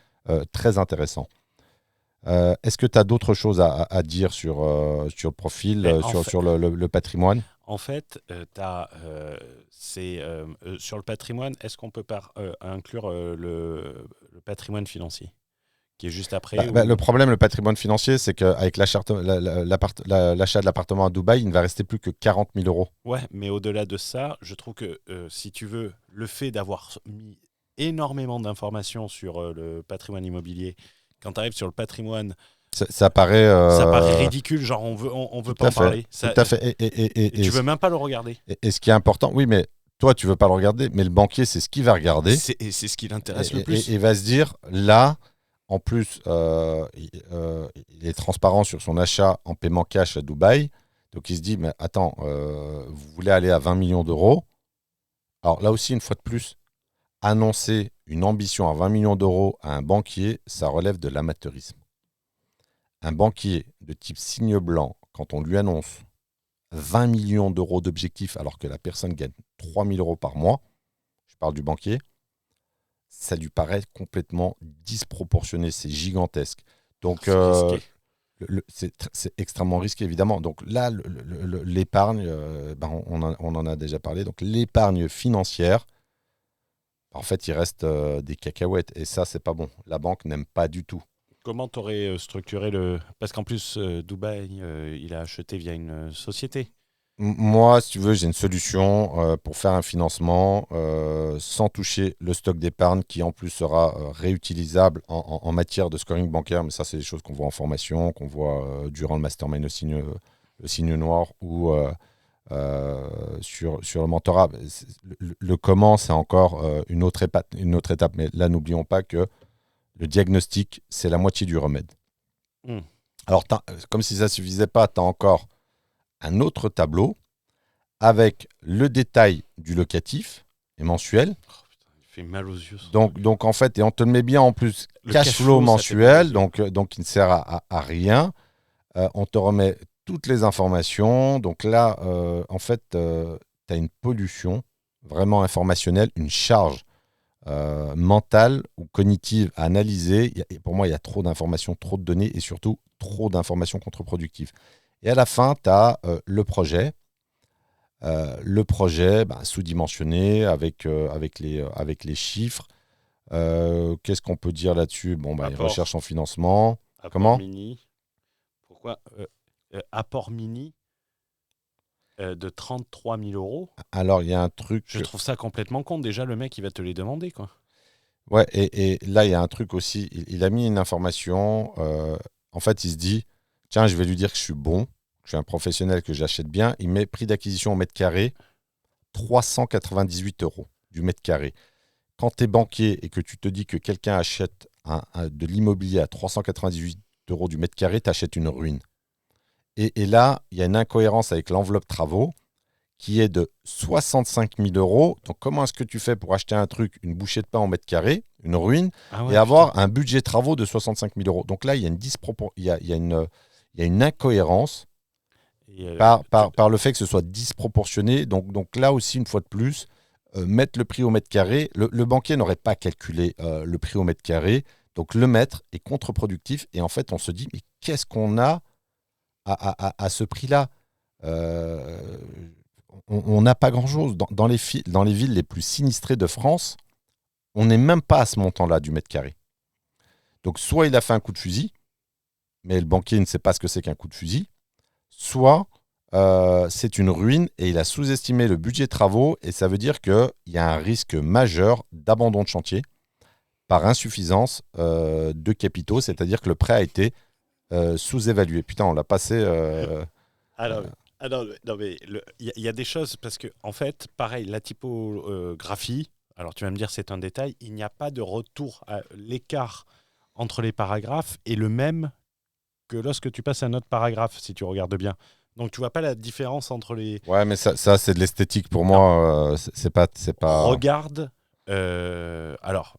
très intéressant. Est-ce que tu as d'autres choses à dire sur le profil, sur le patrimoine? En fait, sur le patrimoine, est-ce qu'on peut inclure le patrimoine financier qui est juste après Le problème, le patrimoine financier, c'est qu'avec l'achat de l'appartement à Dubaï, il ne va rester plus que 40 000 €. Ouais, mais au-delà de ça, je trouve que si tu veux, le fait d'avoir mis énormément d'informations sur le patrimoine immobilier, quand tu arrives sur le patrimoine, ça paraît ridicule, genre on veut pas en parler. Tout à fait. Et tu veux même pas le regarder. Et ce qui est important, oui, mais toi, tu veux pas le regarder, mais le banquier, c'est ce qu'il va regarder. C'est ce qui l'intéresse le plus. Et va se dire, là, en plus, il est transparent sur son achat en paiement cash à Dubaï. Donc, il se dit, mais attends, vous voulez aller à 20 millions d'euros. Alors là aussi, une fois de plus, annoncer une ambition à 20 millions d'euros à un banquier, ça relève de l'amateurisme. Un banquier de type signe blanc, quand on lui annonce 20 millions d'euros d'objectifs alors que la personne gagne 3 000 € par mois, je parle du banquier, ça lui paraît complètement disproportionné, c'est gigantesque. Donc, c'est extrêmement risqué, évidemment. Donc là, l'épargne, on en a déjà parlé, donc l'épargne financière, en fait, il reste des cacahuètes, et ça, c'est pas bon. La banque n'aime pas du tout. Comment tu aurais structuré le... Parce qu'en plus, Dubaï, il a acheté via une société. Moi, si tu veux, j'ai une solution pour faire un financement sans toucher le stock d'épargne qui, en plus, sera réutilisable en matière de scoring bancaire. Mais ça, c'est des choses qu'on voit en formation, qu'on voit durant le mastermind le signe noir ou sur le mentorat. Le comment, c'est encore une autre étape. Mais là, n'oublions pas que le diagnostic, c'est la moitié du remède. Alors, comme si ça ne suffisait pas, tu as encore un autre tableau avec le détail du locatif et mensuel. Oh, putain, il fait mal aux yeux. Donc en fait, et on te le met bien en plus, cash flow mensuel, donc il ne sert à rien. On te remet toutes les informations. Donc là, en fait, tu as une pollution vraiment informationnelle, une charge mentale ou cognitive à analyser. Pour moi, il y a trop d'informations, trop de données et surtout trop d'informations contre-productives. Et à la fin, tu as le projet. Sous-dimensionné avec les chiffres. Qu'est-ce qu'on peut dire là-dessus? Bon, il Apport. recherche son financement. Apport Comment? mini. Pourquoi apport mini de 33 000 euros. Alors, il y a un truc. Je trouve ça complètement con. Déjà, le mec, il va te les demander, quoi. Ouais, et là, il y a un truc aussi. Il a mis une information. En fait, il se dit, tiens, je vais lui dire que je suis bon, que je suis un professionnel, que j'achète bien. Il met prix d'acquisition au mètre carré, 398 euros du mètre carré. Quand tu es banquier et que tu te dis que quelqu'un achète de l'immobilier à 398 euros du mètre carré, tu achètes une ruine. Et là, il y a une incohérence avec l'enveloppe travaux qui est de 65 000 euros. Donc, comment est-ce que tu fais pour acheter un truc, une bouchée de pain au mètre carré, une ruine, et avoir un budget travaux de 65 000 euros? Donc là, il y a une incohérence par le fait que ce soit disproportionné. Donc là aussi, une fois de plus, mettre le prix au mètre carré, le banquier n'aurait pas calculé le prix au mètre carré. Donc le mettre est contre-productif. Et en fait, on se dit, mais qu'est-ce qu'on a à ce prix-là? On n'a pas grand-chose. Dans les villes les plus sinistrées de France, on n'est même pas à ce montant-là du mètre carré. Donc soit il a fait un coup de fusil, mais le banquier ne sait pas ce que c'est qu'un coup de fusil, soit c'est une ruine et il a sous-estimé le budget travaux, et ça veut dire qu'il y a un risque majeur d'abandon de chantier par insuffisance de capitaux, c'est-à-dire que le prêt a été sous-évalué. Putain, on l'a passé... non, mais il y a des choses, parce que, en fait, pareil, la typographie, alors tu vas me dire c'est un détail, il n'y a pas de retour à l'écart entre les paragraphes est le même que lorsque tu passes à un autre paragraphe, si tu regardes bien. Donc tu vois pas la différence entre les... Ouais, mais ça c'est de l'esthétique pour moi. C'est pas. Regarde. Alors,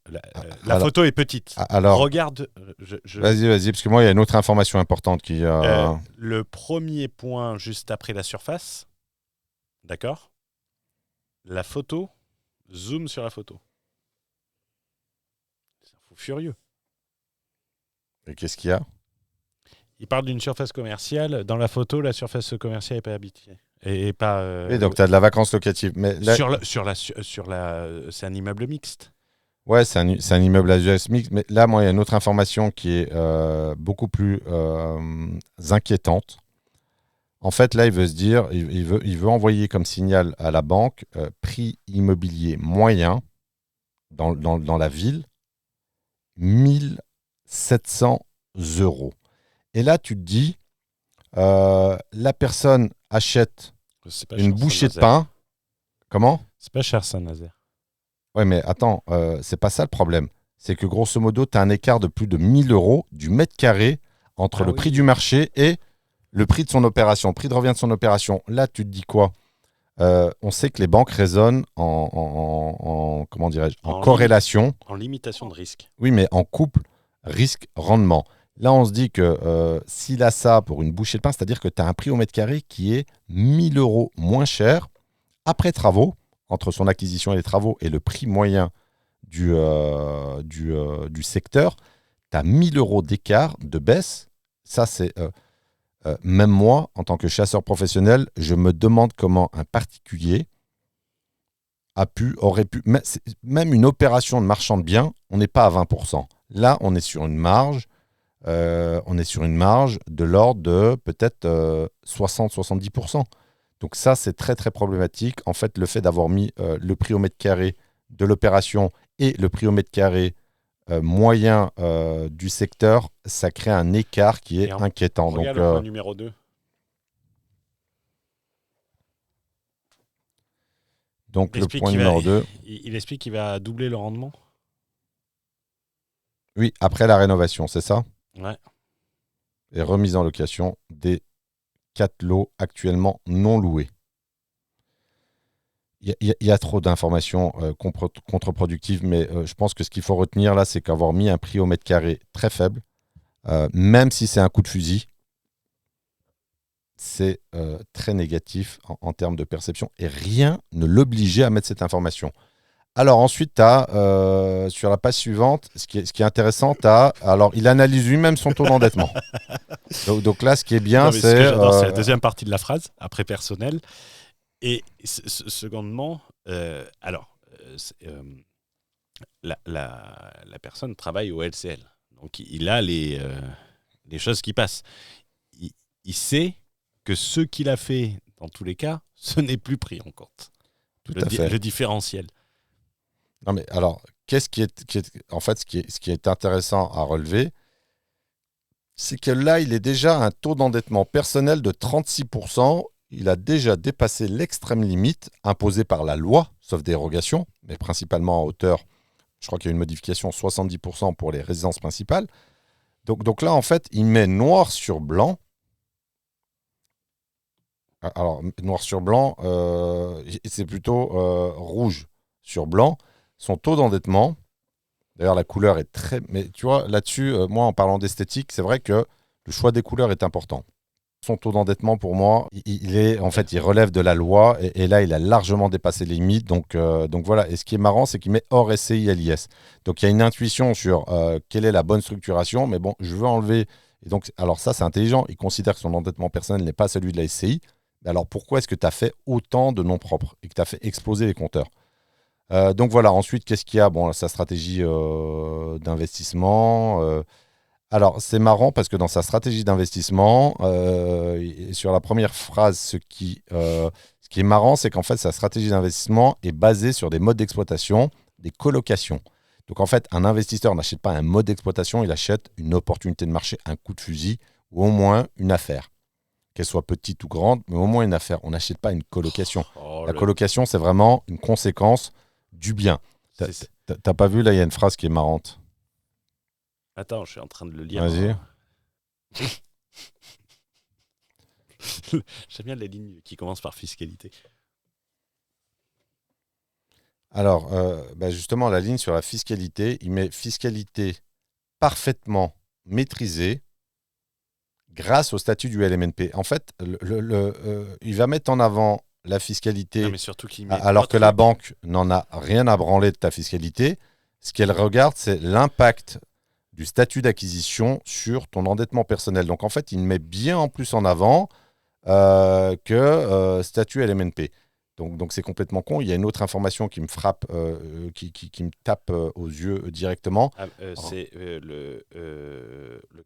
la photo est petite. Alors, regarde. Vas-y, parce que moi il y a une autre information importante qui. Le premier point juste après la surface, d'accord. La photo, zoom sur la photo. C'est un fou furieux. Et qu'est-ce qu'il y a? Il parle d'une surface commerciale. Dans la photo, la surface commerciale n'est pas habitée. Et pas. Oui, donc tu as de la vacance locative. Mais là, c'est un immeuble mixte. Ouais, c'est un immeuble à US mixte. Mais là, moi, il y a une autre information qui est beaucoup plus inquiétante. En fait, là, il veut se dire, il veut envoyer comme signal à la banque prix immobilier moyen dans la ville, 1 700 euros. Et là, tu te dis, la personne achète une bouchée de pain. Comment? C'est pas cher, Saint-Nazaire. Ouais, mais attends, c'est pas ça le problème. C'est que grosso modo, tu as un écart de plus de 1 000 euros du mètre carré entre le prix du marché et le prix de son opération, le prix de revient de son opération. Là, tu te dis quoi? On sait que les banques raisonnent en comment dirais-je, en corrélation. En limitation de risque. Oui, mais en couple risque-rendement. Là, on se dit que s'il a ça pour une bouchée de pain, c'est-à-dire que tu as un prix au mètre carré qui est 1 000 euros moins cher après travaux, entre son acquisition et les travaux, et le prix moyen du secteur, tu as 1 000 euros d'écart de baisse. Ça, c'est... même moi, en tant que chasseur professionnel, je me demande comment un particulier aurait pu... Même une opération de marchand de biens, on n'est pas à 20%. Là, on est sur une marge... de l'ordre de peut-être 60-70%. Donc ça, c'est très très problématique. En fait, le fait d'avoir mis le prix au mètre carré de l'opération et le prix au mètre carré moyen du secteur, ça crée un écart qui est inquiétant. Regarde donc, le point numéro 2. Donc le point numéro 2. Il explique qu'il va doubler le rendement. Oui, après la rénovation, c'est ça? Ouais. Et remise en location des 4 lots actuellement non loués. Il y a trop d'informations contre-productives, mais je pense que ce qu'il faut retenir là, c'est qu'avoir mis un prix au mètre carré très faible, même si c'est un coup de fusil, c'est très négatif en termes de perception, et rien ne l'obligeait à mettre cette information. Alors ensuite, tu as, sur la page suivante, ce qui est intéressant, alors il analyse lui-même son taux d'endettement. donc là, ce qui est bien, c'est... Ce que j'adore, c'est la deuxième partie de la phrase, après personnel. Et secondement, la personne travaille au LCL. Donc, il a les choses qui passent. Il sait que ce qu'il a fait, dans tous les cas, ce n'est plus pris en compte. Tout à fait. Le différentiel. Non, mais alors, en fait, ce qui est intéressant à relever, c'est que là, il est déjà à un taux d'endettement personnel de 36%. Il a déjà dépassé l'extrême limite imposée par la loi, sauf dérogation, mais principalement à hauteur, je crois qu'il y a une modification, 70% pour les résidences principales. Donc là, en fait, il met noir sur blanc. Alors, noir sur blanc, c'est plutôt rouge sur blanc. Son taux d'endettement, d'ailleurs, la couleur est très... Mais tu vois, là-dessus, moi, en parlant d'esthétique, c'est vrai que le choix des couleurs est important. Son taux d'endettement, pour moi, il relève de la loi. Et là, il a largement dépassé les limites. Donc voilà. Et ce qui est marrant, c'est qu'il met hors SCI LIS. Donc, il y a une intuition sur quelle est la bonne structuration. Mais bon, je veux enlever... Et donc, alors ça, c'est intelligent. Il considère que son endettement personnel n'est pas celui de la SCI. Alors, pourquoi est-ce que tu as fait autant de noms propres et que tu as fait exploser les compteurs ? Donc voilà, ensuite, qu'est-ce qu'il y a ? Bon, sa stratégie d'investissement. Alors, c'est marrant parce que dans sa stratégie d'investissement, sur la première phrase, ce qui est marrant, c'est qu'en fait, sa stratégie d'investissement est basée sur des modes d'exploitation, des colocations. Donc en fait, un investisseur n'achète pas un mode d'exploitation, il achète une opportunité de marché, un coup de fusil ou au moins une affaire. Qu'elle soit petite ou grande, mais au moins une affaire. On n'achète pas une colocation. La colocation, c'est vraiment une conséquence du bien. T'as pas vu, là, il y a une phrase qui est marrante. Attends, je suis en train de le lire. Vas-y. J'aime bien les lignes qui commencent par fiscalité. Alors, justement, la ligne sur la fiscalité, il met fiscalité parfaitement maîtrisée grâce au statut du LMNP. En fait, il va mettre en avant la fiscalité, non, mais surtout qu'il met alors que la banque n'en a rien à branler de ta fiscalité. Ce qu'elle regarde, c'est l'impact du statut d'acquisition sur ton endettement personnel. Donc, en fait, il met bien en plus en avant que statut LMNP. Donc, c'est complètement con. Il y a une autre information qui me frappe, qui me tape aux yeux directement. C'est le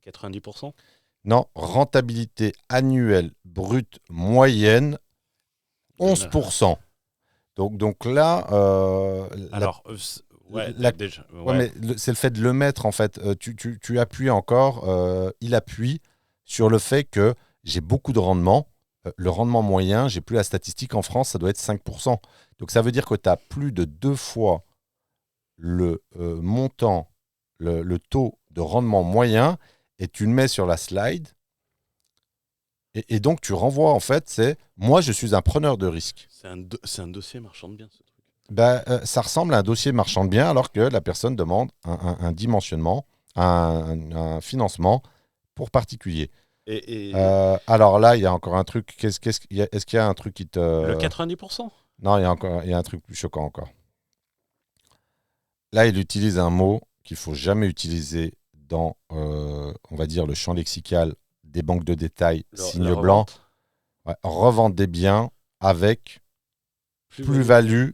90%. Non, rentabilité annuelle brute moyenne, 11%. Donc là... Alors, déjà... Ouais, mais c'est le fait de le mettre, en fait. Tu appuies encore, il appuie sur le fait que j'ai beaucoup de rendement. Le rendement moyen, j'ai plus la statistique en France, ça doit être 5%. Donc ça veut dire que tu as plus de 2 fois le montant, le taux de rendement moyen, et tu le mets sur la slide. Et donc tu renvoies, en fait, c'est moi je suis un preneur de risque. C'est un dossier marchand de biens, ce truc. Ça ressemble à un dossier marchand de biens, alors que la personne demande un dimensionnement, un financement pour particulier. Alors là, il y a encore un truc. Est-ce qu'il y a un truc qui te... Le 90%. Non, il y a un truc plus choquant encore. Là, il utilise un mot qu'il ne faut jamais utiliser dans, on va dire, le champ lexical des banques de détail, signe blanc. Ouais, revente des biens avec plus-value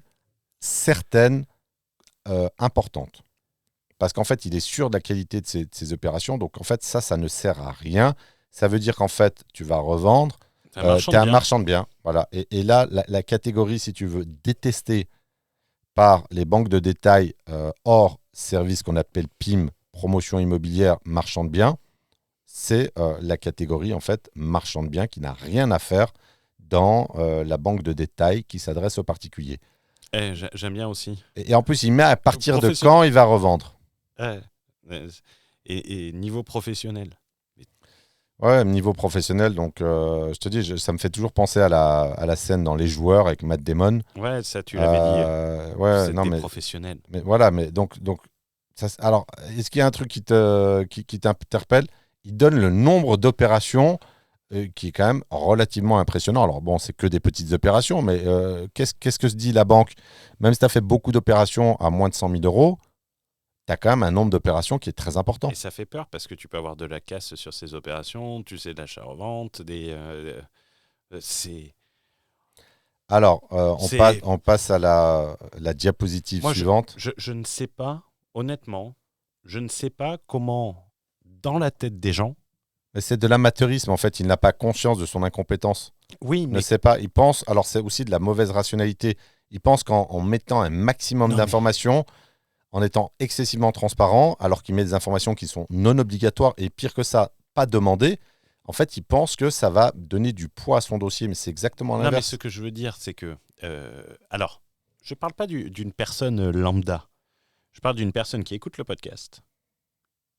certaine, importante. Parce qu'en fait, il est sûr de la qualité de ses opérations. Donc, en fait, ça ne sert à rien. Ça veut dire qu'en fait, tu vas revendre. Tu es un marchand de biens. Voilà. Et là, la catégorie, si tu veux, détestée par les banques de détail hors service qu'on appelle PIM, promotion immobilière, marchand de biens, c'est la catégorie, en fait, marchand de biens qui n'a rien à faire dans la banque de détail qui s'adresse aux particuliers. J'aime bien aussi. Et en plus, il met à partir de quand il va revendre. Et niveau professionnel. Ouais, niveau professionnel, donc je te dis, ça me fait toujours penser à la scène dans Les Joueurs avec Matt Damon. Ouais, ça tu l'avais dit. Ouais, c'était professionnel. Mais voilà, mais donc ça, alors, est-ce qu'il y a un truc qui t'interpelle ? Il donne le nombre d'opérations qui est quand même relativement impressionnant. Alors bon, c'est que des petites opérations, mais qu'est-ce que se dit la banque ? Même si tu as fait beaucoup d'opérations à moins de 100 000 euros, tu as quand même un nombre d'opérations qui est très important. Et ça fait peur parce que tu peux avoir de la casse sur ces opérations, tu sais, de l'achat-revente, c'est... Alors, C'est- on passe à la diapositive Moi, suivante. je ne sais pas, honnêtement, je ne sais pas comment, dans la tête des gens, Mais c'est de l'amateurisme, en fait. Il n'a pas conscience de son incompétence. oui, Il ne mais sait pas. Il pense. Alors, c'est aussi de la mauvaise rationalité. Il pense qu'en mettant un maximum Non, mais- d'informations, en étant excessivement transparent, alors qu'il met des informations qui sont non obligatoires et pire que ça, pas demandées, en fait, il pense que ça va donner du poids à son dossier. Mais c'est exactement non, mais l'inverse. ce que je veux dire, c'est que, alors, je parle pas d'une personne lambda. Je parle d'une personne qui écoute le podcast,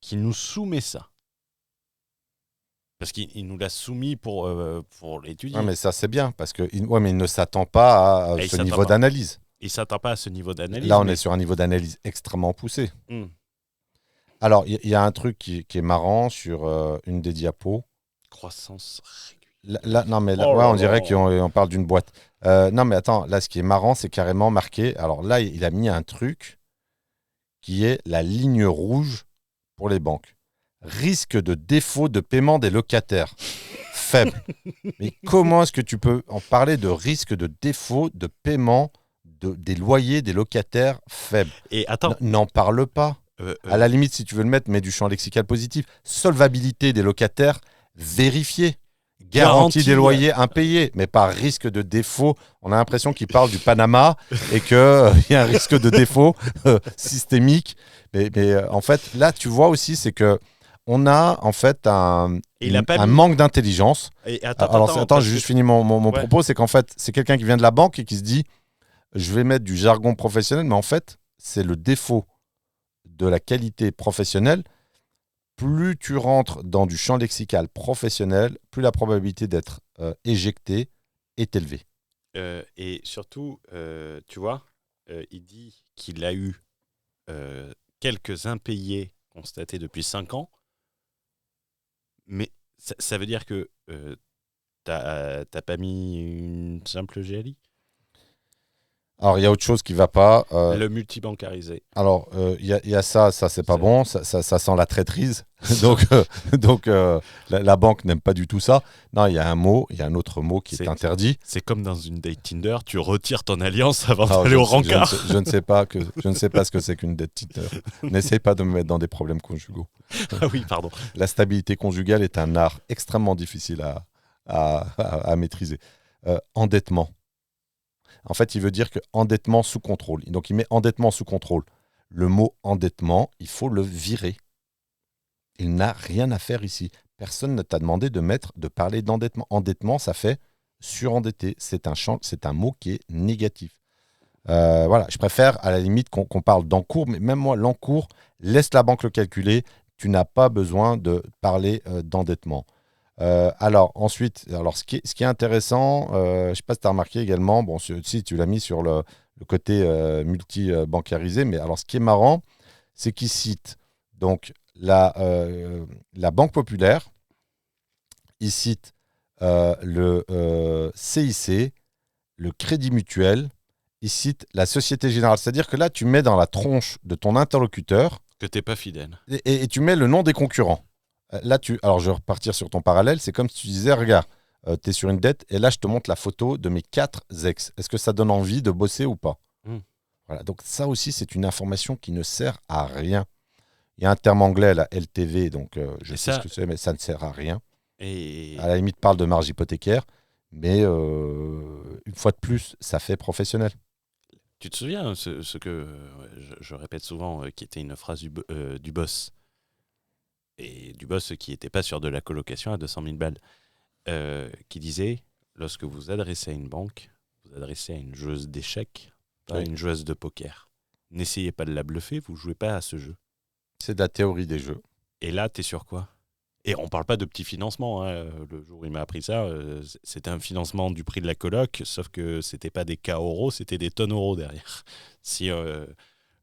qui nous soumet ça. Parce qu'il nous l'a soumis pour l'étudier. Ouais, mais ça, c'est bien, parce que ouais, mais il ne s'attend pas à Et il ce s'attend niveau pas. d'analyse. Il ne s'attend pas à ce niveau d'analyse. Là, on mais- est sur un niveau d'analyse extrêmement poussé. Hmm. Alors, il y a un truc qui est marrant sur une des diapos. Croissance régulière. Non, mais là, Oh ouais, là on dirait là. qu'on parle d'une boîte. Non, mais attends, là, ce qui est marrant, c'est carrément marqué. Alors là, il a mis un truc qui est la ligne rouge pour les banques. Risque de défaut de paiement des locataires. Faible. Mais comment est-ce que tu peux en parler de risque de défaut de paiement des loyers des locataires faibles? Et attends. N'en parle pas. À la limite, si tu veux le mettre, mets du champ lexical positif. Solvabilité des locataires vérifiée. Garantie des loyers impayés, mais pas risque de défaut. On a l'impression qu'il parle du Panama et qu'il y a un risque de défaut systémique. Mais en fait, là, tu vois aussi, c'est que on a en fait un manque d'intelligence. Et Attends, parce j'ai juste que- fini mon Ouais. propos. C'est qu'en fait, c'est quelqu'un qui vient de la banque et qui se dit je vais mettre du jargon professionnel, mais en fait, c'est le défaut de la qualité professionnelle. Plus tu rentres dans du champ lexical professionnel, plus la probabilité d'être éjecté est élevée. Et surtout, tu vois, il dit qu'il a eu quelques impayés constatés depuis 5 ans, mais ça veut dire que t'as pas mis une simple GLI. Alors, il y a autre chose qui ne va pas. Le multibancarisé. Alors, il y a ça c'est pas bon. Ça sent la traîtrise. donc la banque n'aime pas du tout ça. Non, il y a un autre mot qui est interdit. C'est comme dans une date Tinder, tu retires ton alliance avant Alors, d'aller au rencard. je ne sais pas ce que c'est qu'une date Tinder. N'essaye pas de me mettre dans des problèmes conjugaux. Ah oui, pardon. La stabilité conjugale est un art extrêmement difficile à maîtriser. Endettement. En fait, il veut dire que endettement sous contrôle. Donc, il met endettement sous contrôle. Le mot endettement, il faut le virer. Il n'a rien à faire ici. Personne ne t'a demandé de parler d'endettement. Endettement, ça fait surendetté. C'est un mot qui est négatif. Voilà, je préfère à la limite qu'on parle d'encours, mais même moi, l'encours, laisse la banque le calculer. Tu n'as pas besoin de parler d'endettement. Alors ensuite, ce qui est intéressant, je ne sais pas si tu as remarqué également, bon, si tu l'as mis sur le côté multi-bancarisé, mais alors ce qui est marrant, c'est qu'il cite donc la Banque Populaire, il cite le CIC, le Crédit Mutuel, il cite la Société Générale. C'est-à-dire que là, tu mets dans la tronche de ton interlocuteur Que t'es pas fidèle. et tu mets le nom des concurrents. Là, alors je vais repartir sur ton parallèle. C'est comme si tu disais, regarde, tu es sur une dette et là, je te montre la photo de mes 4 ex. Est-ce que ça donne envie de bosser ou pas? Voilà. Donc ça aussi, c'est une information qui ne sert à rien. Il y a un terme anglais, la LTV, donc je sais ce que c'est, mais ça ne sert à rien. Et À la limite, parle de marge hypothécaire, mais une fois de plus, ça fait professionnel. tu te souviens ce que je répète souvent, qui était une phrase du boss, et du boss qui n'était pas sur de la colocation à 200 000 balles, qui disait, lorsque vous adressez à une banque, vous adressez à une joueuse d'échecs, pas à une joueuse de poker. N'essayez pas de la bluffer, vous ne jouez pas à ce jeu. C'est de la théorie des jeux. Et là, tu es sur quoi? Et on ne parle pas de petits financements. Hein. Le jour où il m'a appris ça, c'était un financement du prix de la coloc, sauf que ce n'était pas des cas euros, c'était des tonnes euros derrière.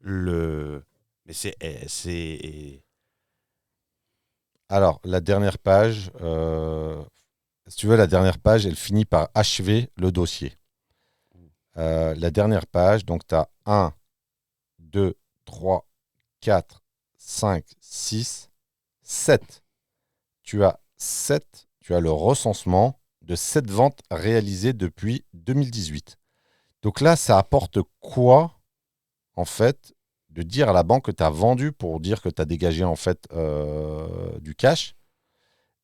Mais c'est... Alors, la dernière page, si tu veux, la dernière page, elle finit par achever le dossier. La dernière page, donc tu as 1, 2, 3, 4, 5, 6, 7. Tu as le recensement de 7 ventes réalisées depuis 2018. Donc là, ça apporte quoi, en fait, de dire à la banque que tu as vendu pour dire que tu as dégagé, en fait, du cash?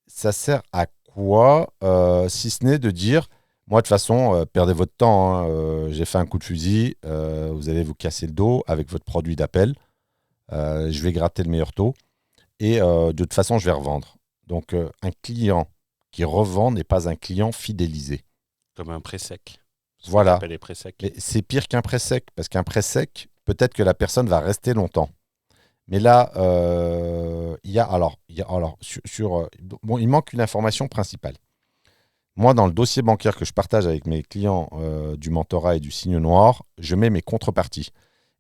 Ça sert à quoi, si ce n'est de dire, moi, de toute façon, perdez votre temps, hein, j'ai fait un coup de fusil, vous allez vous casser le dos avec votre produit d'appel, je vais gratter le meilleur taux, et de toute façon, je vais revendre. Donc, un client qui revend n'est pas un client fidélisé. Comme un prêt sec. Ce qu'on Voilà. appelle les prêts secs. Mais c'est pire qu'un prêt sec, parce qu'un prêt sec, peut-être que la personne va rester longtemps. Mais là, bon, il manque une information principale. Moi, dans le dossier bancaire que je partage avec mes clients du mentorat et du signe noir, je mets mes contreparties.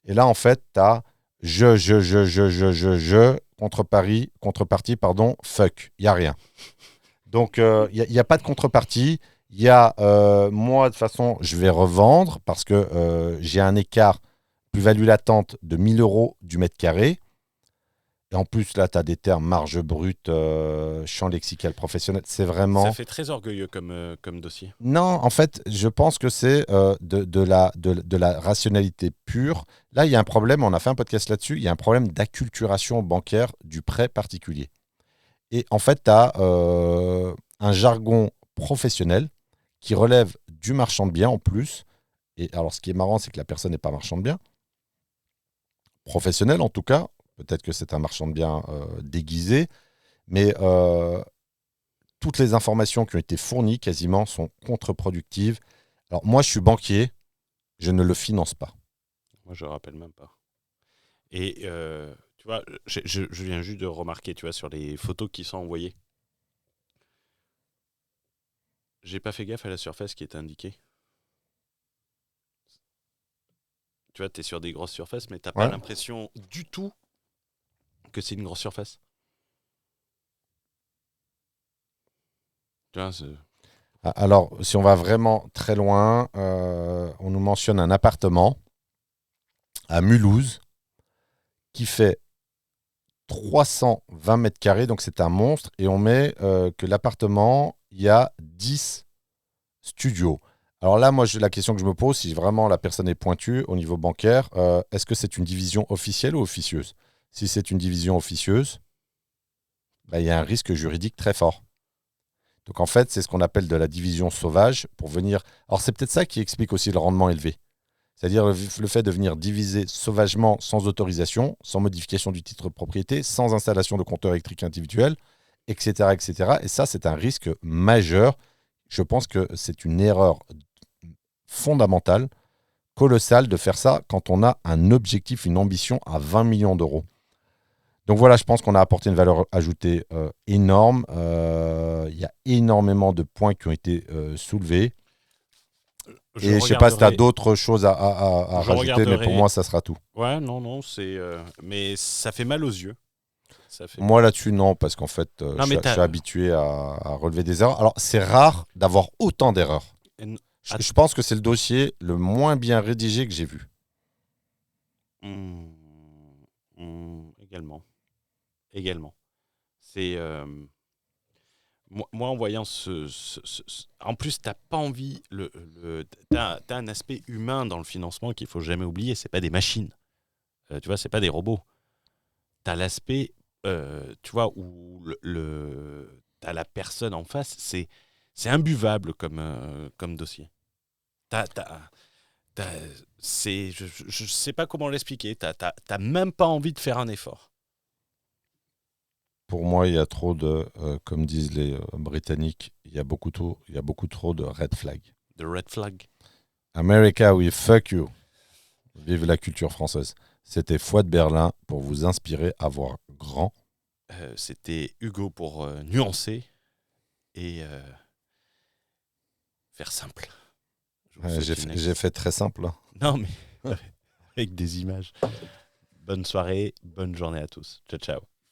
Et là, en fait, tu as contrepartie, pardon, fuck, il n'y a rien. Donc, il n'y a pas de contrepartie. Il y a, moi, de toute façon, je vais revendre parce que j'ai un écart plus-value latente de 1 000 euros du mètre carré. Et en plus, là, tu as des termes marge brute, champ lexical professionnel. C'est vraiment... Ça fait très orgueilleux comme dossier. Non, en fait, je pense que c'est de la rationalité pure. Là, il y a un problème, on a fait un podcast là-dessus, il y a un problème d'acculturation bancaire du prêt particulier. Et en fait, tu as un jargon professionnel qui relève du marchand de biens en plus. Et alors, ce qui est marrant, c'est que la personne n'est pas marchand de biens. Professionnel, en tout cas. Peut-être que c'est un marchand de biens déguisé. Mais toutes les informations qui ont été fournies quasiment sont contre-productives. Alors, moi, je suis banquier. Je ne le finance pas. Moi, je ne rappelle même pas. Et tu vois, je viens juste de remarquer, tu vois, sur les photos qui sont envoyées. J'ai pas fait gaffe à la surface qui est indiquée. Tu vois, tu es sur des grosses surfaces, mais tu n'as pas l'impression du tout que c'est une grosse surface. Tu vois, alors, si on va vraiment très loin, on nous mentionne un appartement à Mulhouse qui fait 320 mètres carrés, donc c'est un monstre, et on met que l'appartement, il y a 10 studios. Alors là, moi, la question que je me pose, si vraiment la personne est pointue au niveau bancaire, est-ce que c'est une division officielle ou officieuse? Si c'est une division officieuse, bah, il y a un risque juridique très fort. Donc en fait, c'est ce qu'on appelle de la division sauvage pour venir... Alors c'est peut-être ça qui explique aussi le rendement élevé. C'est-à-dire le fait de venir diviser sauvagement sans autorisation, sans modification du titre de propriété, sans installation de compteur électrique individuel, etc., etc. Et ça, c'est un risque majeur. Je pense que c'est une erreur fondamentale, colossale de faire ça quand on a un objectif, une ambition à 20 millions d'euros. Donc voilà, je pense qu'on a apporté une valeur ajoutée énorme. Il y a énormément de points qui ont été soulevés. Et je ne sais pas si tu as d'autres choses à rajouter, mais pour moi, ça sera tout. Ouais, non, c'est... mais ça fait mal aux yeux. Moi, là-dessus, non, parce qu'en fait, je suis habitué à relever des erreurs. Alors, c'est rare d'avoir autant d'erreurs. Je pense que c'est le dossier le moins bien rédigé que j'ai vu. Également. C'est... Moi, en voyant en plus, tu n'as pas envie... Tu as un aspect humain dans le financement qu'il ne faut jamais oublier. Ce n'est pas des machines. Tu vois, ce n'est pas des robots. Tu as l'aspect, tu vois, où tu as la personne en face. C'est imbuvable comme dossier. Je ne sais pas comment l'expliquer. Tu n'as même pas envie de faire un effort. Pour moi, il y a trop de, comme disent les Britanniques, il y a beaucoup trop de red flag. De red flag. America, we fuck you. Vive la culture française. C'était Fouad Berlin pour vous inspirer à voir grand. C'était Hugo pour nuancer et faire simple. J'ai fait très simple. Hein. Non, mais avec des images. Bonne soirée, bonne journée à tous. Ciao, ciao.